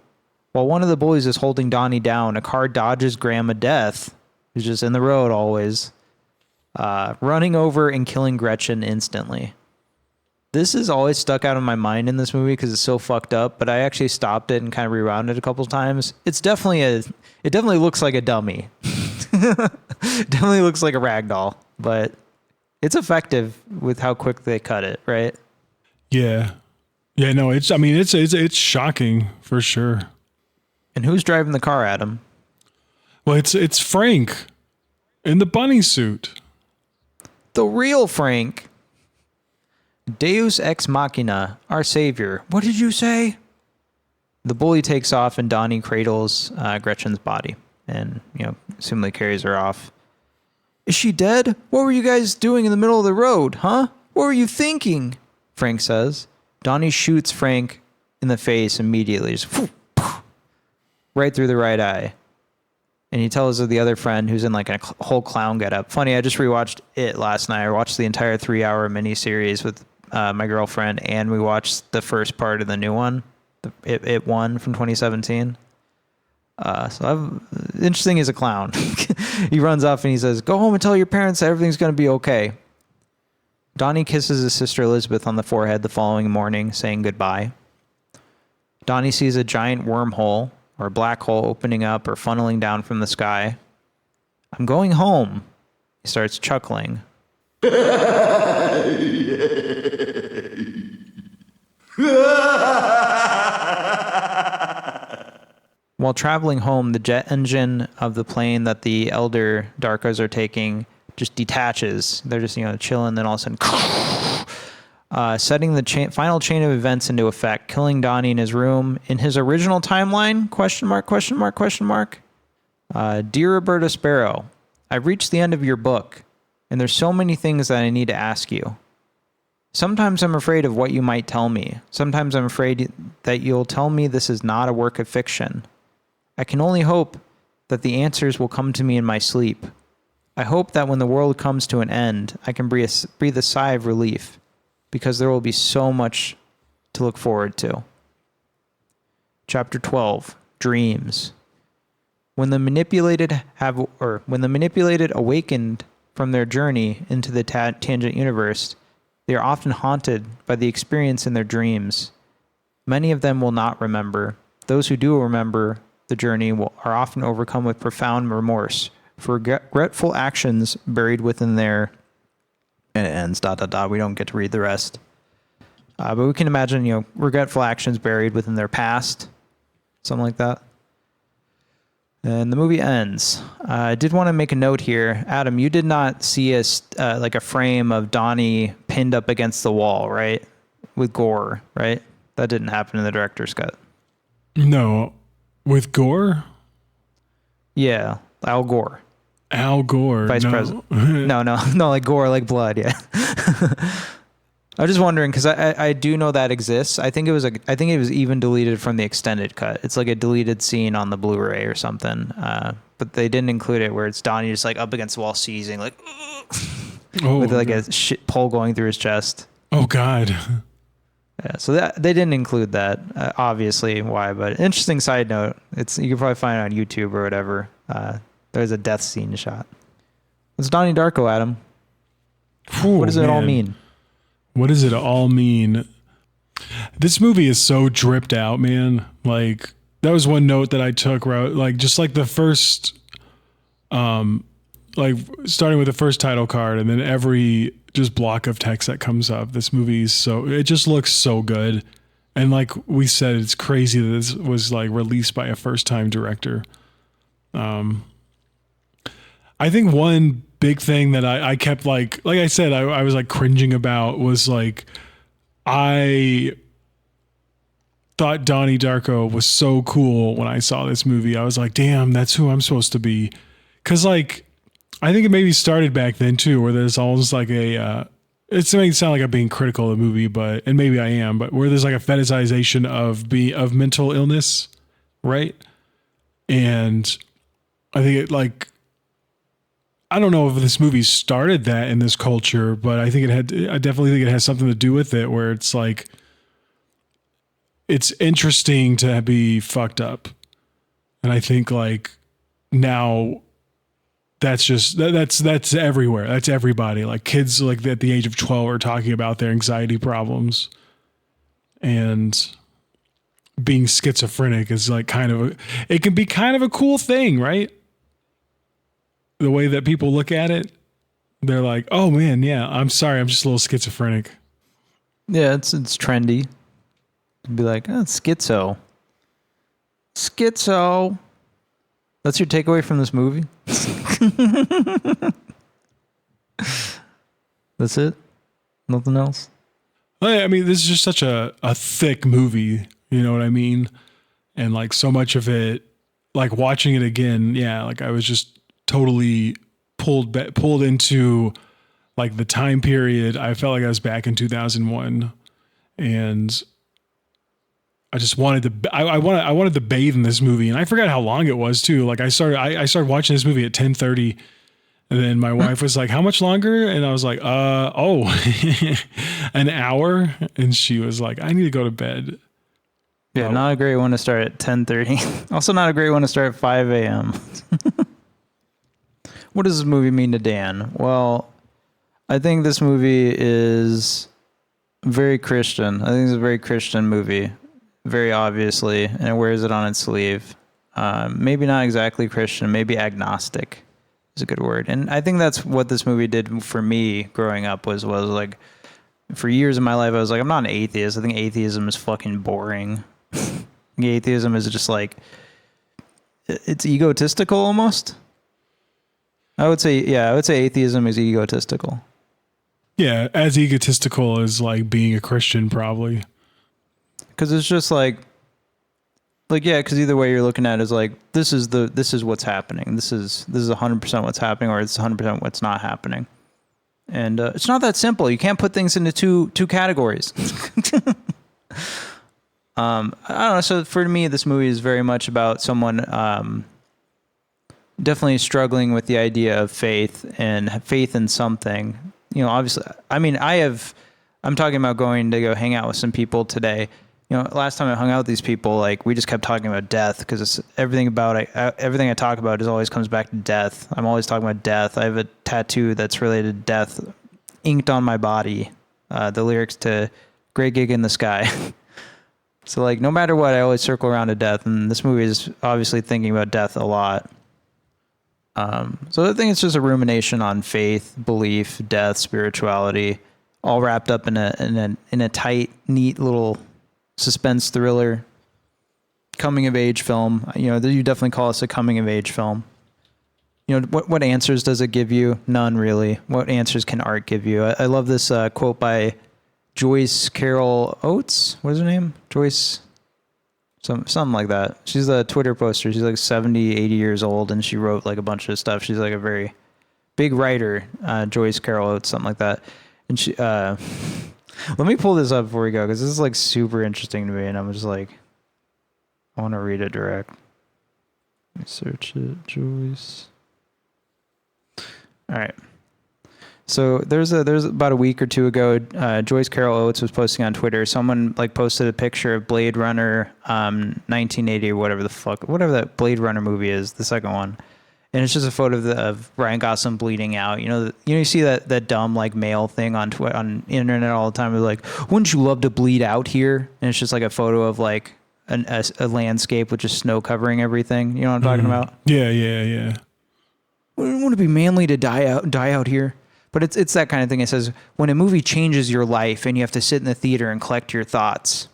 Speaker 4: While one of the bullies is holding Donnie down, a car dodges Grandma Death, who's just in the road always, running over and killing Gretchen instantly. This is always stuck out of my mind in this movie because it's so fucked up, but I actually stopped it and kind of rewound it a couple times. It definitely looks like a dummy. Definitely looks like a ragdoll, but it's effective with how quick they cut it, right?
Speaker 5: Yeah. Yeah, no, it's shocking for sure.
Speaker 4: And who's driving the car, Adam?
Speaker 5: Well, it's Frank in the bunny suit.
Speaker 4: The real Frank. Deus ex machina, our savior. What did you say? The bully takes off and Donnie cradles Gretchen's body and, you know, assumably carries her off. Is she dead? What were you guys doing in the middle of the road, huh? What were you thinking? Frank says. Donnie shoots Frank in the face immediately, just right through the right eye. And he tells the other friend who's in like a whole clown getup. Funny, I just rewatched it last night. I watched the entire 3-hour miniseries with my girlfriend, and we watched the first part of the new one, It One from 2017. Interesting as a clown. He runs off and he says, "Go home and tell your parents that everything's going to be okay." Donnie kisses his sister Elizabeth on the forehead the following morning, saying goodbye. Donnie sees a giant wormhole or a black hole opening up or funneling down from the sky. "I'm going home." He starts chuckling. While traveling home, the jet engine of the plane that the elder Darkos are taking just detaches. They're just, you know, chilling, then all of a sudden, setting the final chain of events into effect, killing Donnie in his room in his original timeline? Question mark, question mark, question mark. Dear Roberta Sparrow, I've reached the end of your book, and there's so many things that I need to ask you. Sometimes I'm afraid of what you might tell me. Sometimes I'm afraid that you'll tell me this is not a work of fiction. I can only hope that the answers will come to me in my sleep. I hope that when the world comes to an end, I can breathe a sigh of relief, because there will be so much to look forward to. Chapter 12, Dreams. When the manipulated awakened from their journey into the tangent universe, they are often haunted by the experience in their dreams. Many of them will not remember. Those who do remember the journey are often overcome with profound remorse for regretful actions buried within their... And it ends, ... We don't get to read the rest. But we can imagine, you know, regretful actions buried within their past. Something like that. And the movie ends. I did want to make a note here. Adam, you did not see like a frame of Donnie pinned up against the wall, right? With gore, right? That didn't happen in the director's cut.
Speaker 5: No. With gore?
Speaker 4: Yeah. Al Gore.
Speaker 5: Al Gore.
Speaker 4: Vice President. No, like gore, like blood, yeah. I was just wondering, because I do know that exists. I think it was even deleted from the extended cut. It's like a deleted scene on the Blu-ray or something. But they didn't include it where it's Donnie just like up against the wall seizing, like with like a shit pole going through his chest.
Speaker 5: Oh God.
Speaker 4: Yeah, so that they didn't include that. Obviously, why? But interesting side note. You can probably find it on YouTube or whatever. There's a death scene shot. It's Donnie Darko, Adam. What does it all mean?
Speaker 5: What does it all mean? This movie is so dripped out, man. Like, that was one note that I took, where like just like the first, like starting with the first title card and then every just block of text that comes up. This movie is it just looks so good. And like we said, it's crazy that this was like released by a first time director. I think one big thing that I kept like I said, I was like cringing about was like I thought Donnie Darko was so cool when I saw this movie. I was like, damn, that's who I'm supposed to be. Cause like, I think it maybe started back then too, where there's almost like it's making it sound like I'm being critical of the movie, and maybe I am, but where there's like a fetishization of mental illness, right? And I think I don't know if this movie started that in this culture, but I definitely think it has something to do with it, where it's like, it's interesting to be fucked up. And I think like now that's everywhere. That's everybody. Like kids like at the age of 12 are talking about their anxiety problems, and being schizophrenic is like it can be kind of a cool thing, right? The way that people look at it, they're like, oh man, yeah, I'm sorry, I'm just a little schizophrenic.
Speaker 4: Yeah, it's trendy. Be like, oh, schizo. That's your takeaway from this movie? That's it? Nothing else?
Speaker 5: I mean, this is just such a thick movie, you know what I mean? And like so much of it, like watching it again, yeah, like I was just totally pulled into like the time period. I felt like I was back in 2001, and I just wanted to. I wanted to bathe in this movie, and I forgot how long it was too. Like I started watching this movie at 10:30, and then my wife was like, "How much longer?" And I was like, an hour." And she was like, "I need to go to bed."
Speaker 4: Yeah, not a great one to start at 10:30. Also, not a great one to start at 5 a.m. What does this movie mean to Dan? Well, I think this movie is very Christian. I think it's a very Christian movie. Very obviously, and it wears it on its sleeve. Maybe not exactly Christian, maybe agnostic is a good word. And I think that's what this movie did for me growing up was like, for years of my life, I was like, I'm not an atheist. I think atheism is fucking boring. Atheism is just like, it's egotistical almost. I would say atheism is egotistical.
Speaker 5: Yeah, as egotistical as like being a Christian, probably.
Speaker 4: Because it's just like yeah, because either way you're looking at it is like, this is what's happening. This is 100% what's happening, or it's 100% what's not happening. And it's not that simple. You can't put things into two categories. I don't know. So for me, this movie is very much about someone definitely struggling with the idea of faith and faith in something. You know, obviously, I mean, I'm talking about going to go hang out with some people today. You know, last time I hung out with these people, like we just kept talking about death, because it's everything I talk about always comes back to death. I'm always talking about death. I have a tattoo that's related to death inked on my body. The lyrics to "Great Gig in the Sky." So like, no matter what, I always circle around to death, and this movie is obviously thinking about death a lot. So I think it's just a rumination on faith, belief, death, spirituality, all wrapped up in a tight, neat little suspense thriller, coming of age film. You know, you definitely call this a coming of age film. You know, what answers does it give you? None, really. What answers can art give you? I love this quote by Joyce Carol Oates. What is her name? Joyce, something like that. She's a Twitter poster. She's like 70, 80 years old, and she wrote like a bunch of stuff. She's like a very big writer, Joyce Carol Oates, something like that. And she, let me pull this up before we go, because this is like super interesting to me, and I'm just like, I want to read it direct. Let me search it, Joyce. All right. So there's about a week or two ago, Joyce Carol Oates was posting on Twitter. Someone like posted a picture of Blade Runner 1980 or whatever that Blade Runner movie is, the second one. And it's just a photo of Ryan Gosling bleeding out. You know, you see that dumb like male thing on internet all the time. They're like, wouldn't you love to bleed out here? And it's just like a photo of like a landscape with just snow covering everything. You know what I'm talking about?
Speaker 5: Yeah.
Speaker 4: Wouldn't it be manly to die out here? But it's that kind of thing. It says, when a movie changes your life and you have to sit in the theater and collect your thoughts.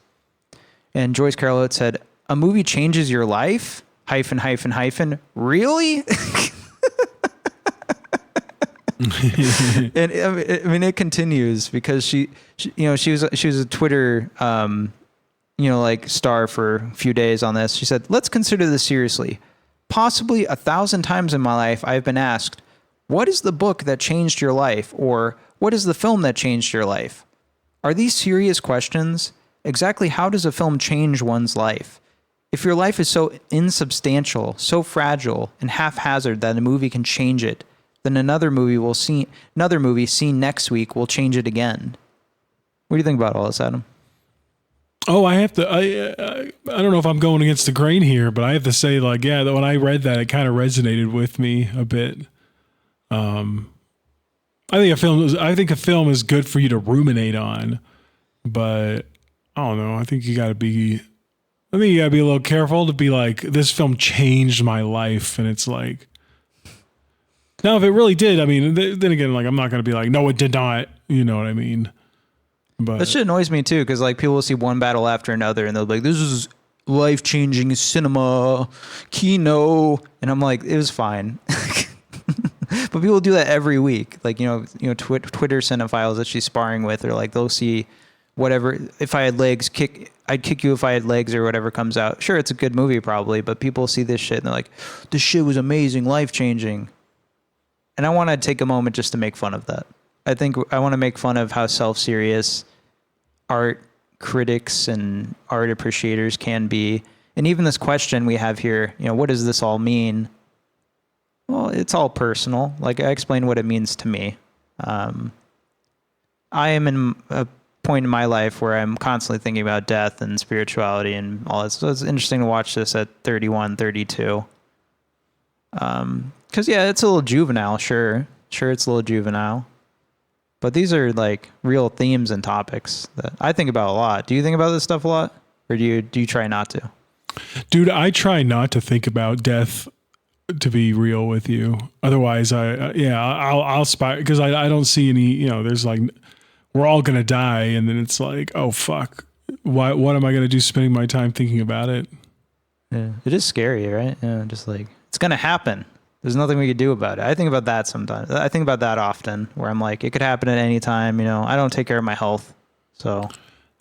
Speaker 4: And Joyce Carol Oates said, a movie changes your life? ... Really? And I mean, it continues because she was a Twitter, like star for a few days on this. She said, "Let's consider this seriously. Possibly 1,000 times in my life, I've been asked, what is the book that changed your life? Or what is the film that changed your life? Are these serious questions? Exactly how does a film change one's life? If your life is so insubstantial, so fragile and haphazard that a movie can change it, then another movie seen next week will change it again." What do you think about all this, Adam?
Speaker 5: Oh, I don't know if I'm going against the grain here, but I have to say, like, yeah, when I read that, it kind of resonated with me a bit. I think a film is good for you to ruminate on, but I don't know. I think you got to be a little careful to be like, this film changed my life. And it's like, now if it really did, I mean, then again, like, I'm not going to be like, no, it did not. You know what I mean? But
Speaker 4: that shit annoys me too, because like people will see one battle after another and they'll be like, this is life-changing cinema, Kino. And I'm like, it was fine. But people do that every week. Like, Twitter cinephiles that she's sparring with, or like they'll see whatever, if I had legs, I'd kick you if I had legs, or whatever comes out. Sure, it's a good movie probably, but people see this shit and they're like, this shit was amazing, life-changing. And I want to take a moment just to make fun of that. I think I want to make fun of how self-serious art critics and art appreciators can be. And even this question we have here, what does this all mean? Well, it's all personal. Like, I explained what it means to me. I am in a point in my life where I'm constantly thinking about death and spirituality and all that. So it's interesting to watch this at 31, 32. Because, yeah, it's a little juvenile, sure. Sure, it's a little juvenile. But these are, like, real themes and topics that I think about a lot. Do you think about this stuff a lot? Or do you try not to?
Speaker 5: Dude, I try not to think about death, to be real with you. Otherwise, I'll spy, because I don't see any, there's like, we're all going to die. And then it's like, oh, fuck. What am I going to do spending my time thinking about it?
Speaker 4: Yeah, it is scary, right? Yeah, just like, it's going to happen. There's nothing we could do about it. I think about that sometimes. I think about that often, where I'm like, it could happen at any time. I don't take care of my health. So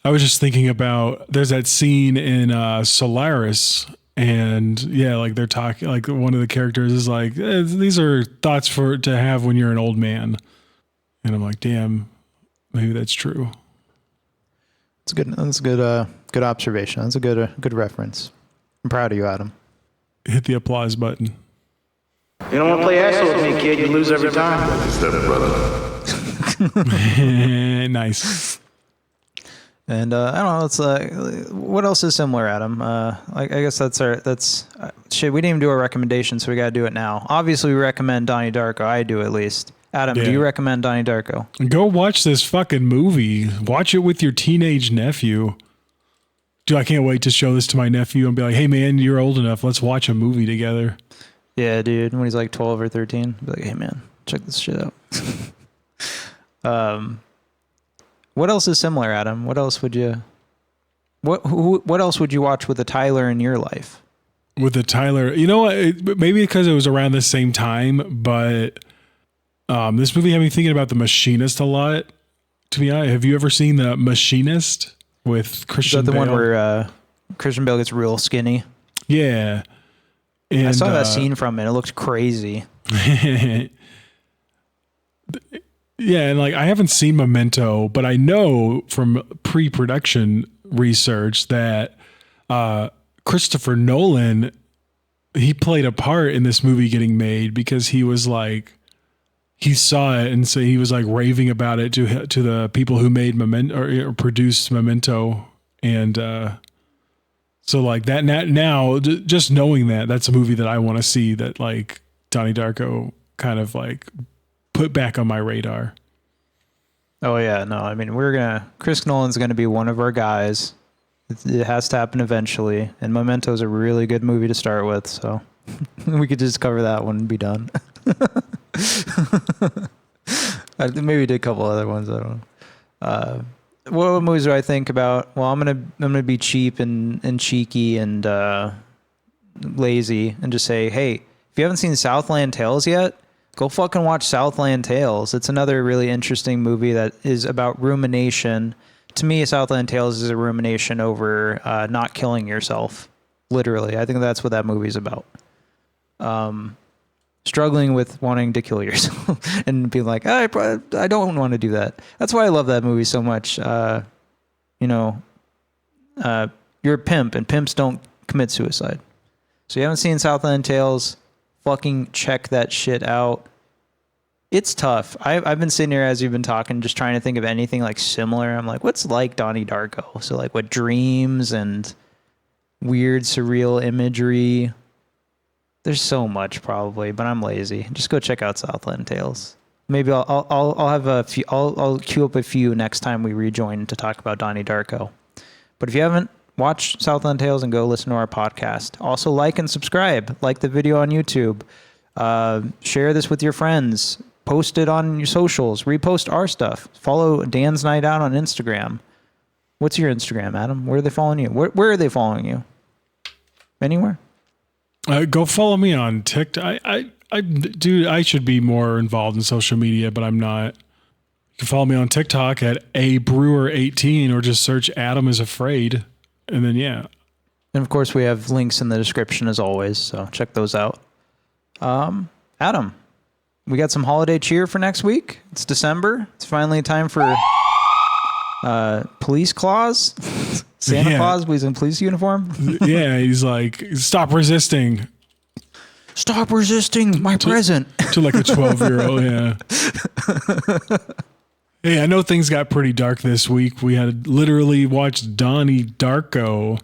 Speaker 5: I was just thinking about, there's that scene in Solaris, and yeah, like they're talking, like one of the characters is like, these are thoughts to have when you're an old man. And I'm like, damn, maybe that's true.
Speaker 4: That's a good observation. That's a good reference. I'm proud of you, Adam.
Speaker 5: Hit the applause button.
Speaker 14: You don't want to play asshole with me, kid. You lose every time.
Speaker 2: Step brother.
Speaker 5: Nice.
Speaker 4: And I don't know. It's what else is similar, Adam? I guess that's shit. We didn't even do a recommendation, so we got to do it now. Obviously, we recommend Donnie Darko. I do, at least. Adam, do you recommend Donnie Darko?
Speaker 5: Go watch this fucking movie. Watch it with your teenage nephew. Dude, I can't wait to show this to my nephew and be like, hey man, you're old enough. Let's watch a movie together.
Speaker 4: Yeah, dude. When he's like 12 or 13, be like, hey man, check this shit out. What else is similar, Adam? What else would you watch with a Tyler in your life?
Speaker 5: With a Tyler, you know what? Maybe because it was around the same time, but this movie had me thinking about The Machinist a lot. To be honest, have you ever seen The Machinist with Christian Bale?
Speaker 4: Is that the one where Christian Bale gets real skinny?
Speaker 5: Yeah. And
Speaker 4: I saw that scene from it. It looked crazy.
Speaker 5: Yeah, and like I haven't seen Memento, but I know from pre-production research that Christopher Nolan, he played a part in this movie getting made because he was like, he saw it and so he was like raving about it to the people who made Memento or produced Memento, and so like that now just knowing that's a movie that I want to see, that like Donnie Darko kind of like put back on my radar.
Speaker 4: Oh yeah, no, I mean Chris Nolan's gonna be one of our guys. It has to happen eventually, and Memento's a really good movie to start with, so we could just cover that one and be done. Maybe did a couple other ones. I don't know. What movies do I think about? Well, I'm gonna be cheap and cheeky and lazy and just say, hey, if you haven't seen Southland Tales yet, go fucking watch Southland Tales. It's another really interesting movie that is about rumination. To me, Southland Tales is a rumination over not killing yourself. Literally. I think that's what that movie's about. Struggling with wanting to kill yourself and being like, I don't want to do that. That's why I love that movie so much. You're a pimp and pimps don't commit suicide. So you haven't seen Southland Tales, fucking check that shit out. It's tough. I've been sitting here as you've been talking, just trying to think of anything like similar. I'm like, what's like Donnie Darko? So like what dreams and weird surreal imagery. There's so much probably, but I'm lazy. Just go check out Southland Tales. Maybe I'll have a few. I'll queue up a few next time we rejoin to talk about Donnie Darko. But if you haven't, watch Southland Tales and go listen to our podcast. Also like and subscribe. Like the video on YouTube. Share this with your friends. Post it on your socials. Repost our stuff. Follow Dan's Night Out on Instagram. What's your Instagram, Adam? Where are they following you? Where are they following you? Anywhere?
Speaker 5: Go follow me on TikTok. Dude, I should be more involved in social media, but I'm not. You can follow me on TikTok at abrewer18 or just search Adam is Afraid. And then, yeah.
Speaker 4: And of course, we have links in the description as always, so check those out. Adam, we got some holiday cheer for next week. It's December. It's finally time for Police Claus. Santa Claus, but he's in police uniform.
Speaker 5: Yeah, he's like, stop resisting.
Speaker 4: Stop resisting my present.
Speaker 5: To like a 12-year-old, yeah. Hey, I know things got pretty dark this week. We had literally watched Donnie Darko.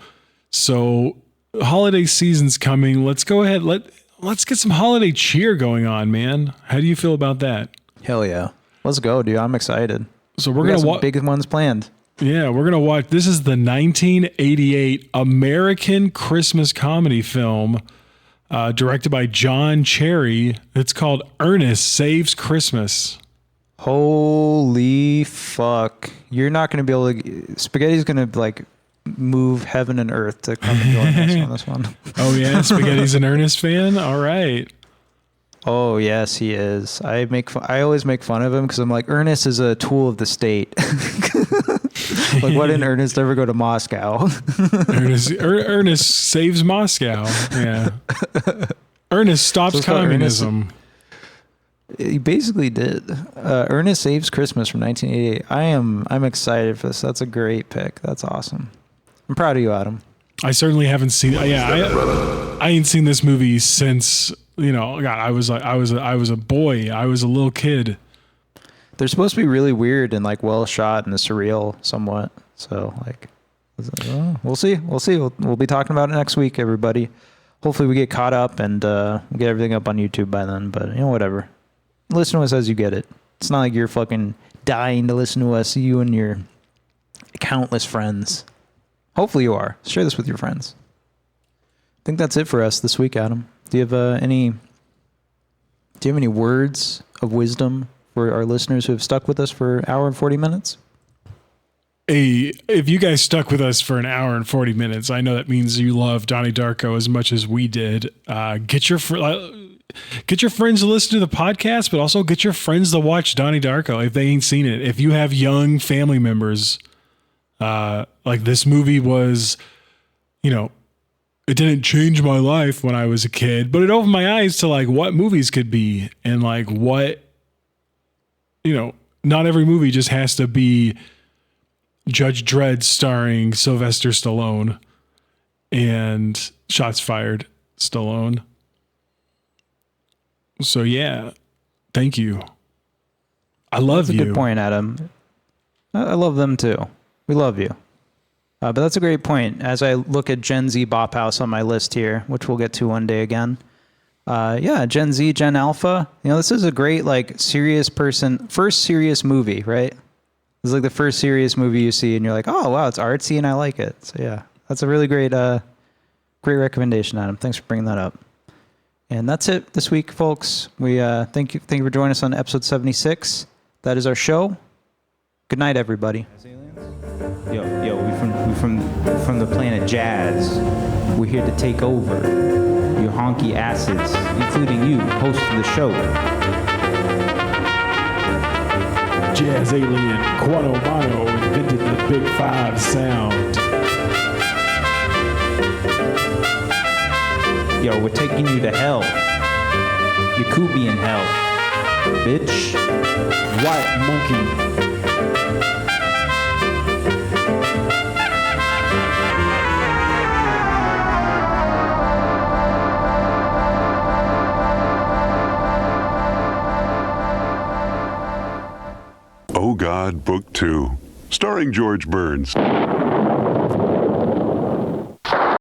Speaker 5: So holiday season's coming. Let's go ahead. Let's get some holiday cheer going on, man. How do you feel about that?
Speaker 4: Hell yeah. Let's go, dude. I'm excited.
Speaker 5: So we're going to watch
Speaker 4: big ones planned.
Speaker 5: Yeah, we're going to watch. This is the 1988 American Christmas comedy film directed by John Cherry. It's called Ernest Saves Christmas.
Speaker 4: Holy fuck. You're not going to be able to... Spaghetti's going to like move heaven and earth to come and join us on this one.
Speaker 5: Oh yeah, Spaghetti's an Ernest fan? All right.
Speaker 4: Oh yes, he is. I always make fun of him because I'm like, Ernest is a tool of the state. Like, why didn't Ernest ever go to Moscow?
Speaker 5: Ernest saves Moscow. Yeah. Ernest stops communism.
Speaker 4: He basically did. Ernest Saves Christmas from 1988. I'm excited for this. That's a great pick. That's awesome. I'm proud of you, Adam.
Speaker 5: I certainly haven't seen. Yeah, I ain't seen this movie since, God, I was a boy. I was a little kid.
Speaker 4: They're supposed to be really weird and like well shot and surreal somewhat. So like, we'll see. We'll be talking about it next week, everybody. Hopefully we get caught up and we'll get everything up on YouTube by then. But whatever. Listen to us as you get it. It's not like you're fucking dying to listen to us, you and your countless friends. Hopefully you are. Share this with your friends. I think that's it for us this week, Adam. Do you have any words of wisdom for our listeners who have stuck with us for an hour and 40 minutes?
Speaker 5: Hey, if you guys stuck with us for an hour and 40 minutes, I know that means you love Donnie Darko as much as we did. Get your friends to listen to the podcast, but also get your friends to watch Donnie Darko if they ain't seen it. If you have young family members, like this movie was, it didn't change my life when I was a kid, but it opened my eyes to like what movies could be and like what, not every movie just has to be Judge Dredd starring Sylvester Stallone and Shots Fired Stallone. So yeah, thank you. I love you.
Speaker 4: That's a good point, Adam. I love them too. We love you. But that's a great point. As I look at Gen Z Bop House on my list here, which we'll get to one day again. Gen Z, Gen Alpha. This is a great like serious person, first serious movie, right? It's like the first serious movie you see, and you're like, oh wow, it's artsy and I like it. So yeah, that's a really great recommendation, Adam. Thanks for bringing that up. And that's it this week, folks. We thank you for joining us on episode 76. That is our show. Good night, everybody.
Speaker 15: Yo, we from the planet Jazz. We're here to take over your honky asses, including you, host of the show.
Speaker 16: jazz alien Quano Mono invented the Big Five sound.
Speaker 15: Yo, we're taking you to hell. You could be in hell, bitch.
Speaker 16: White monkey.
Speaker 2: Oh God, Book 2, starring George Burns.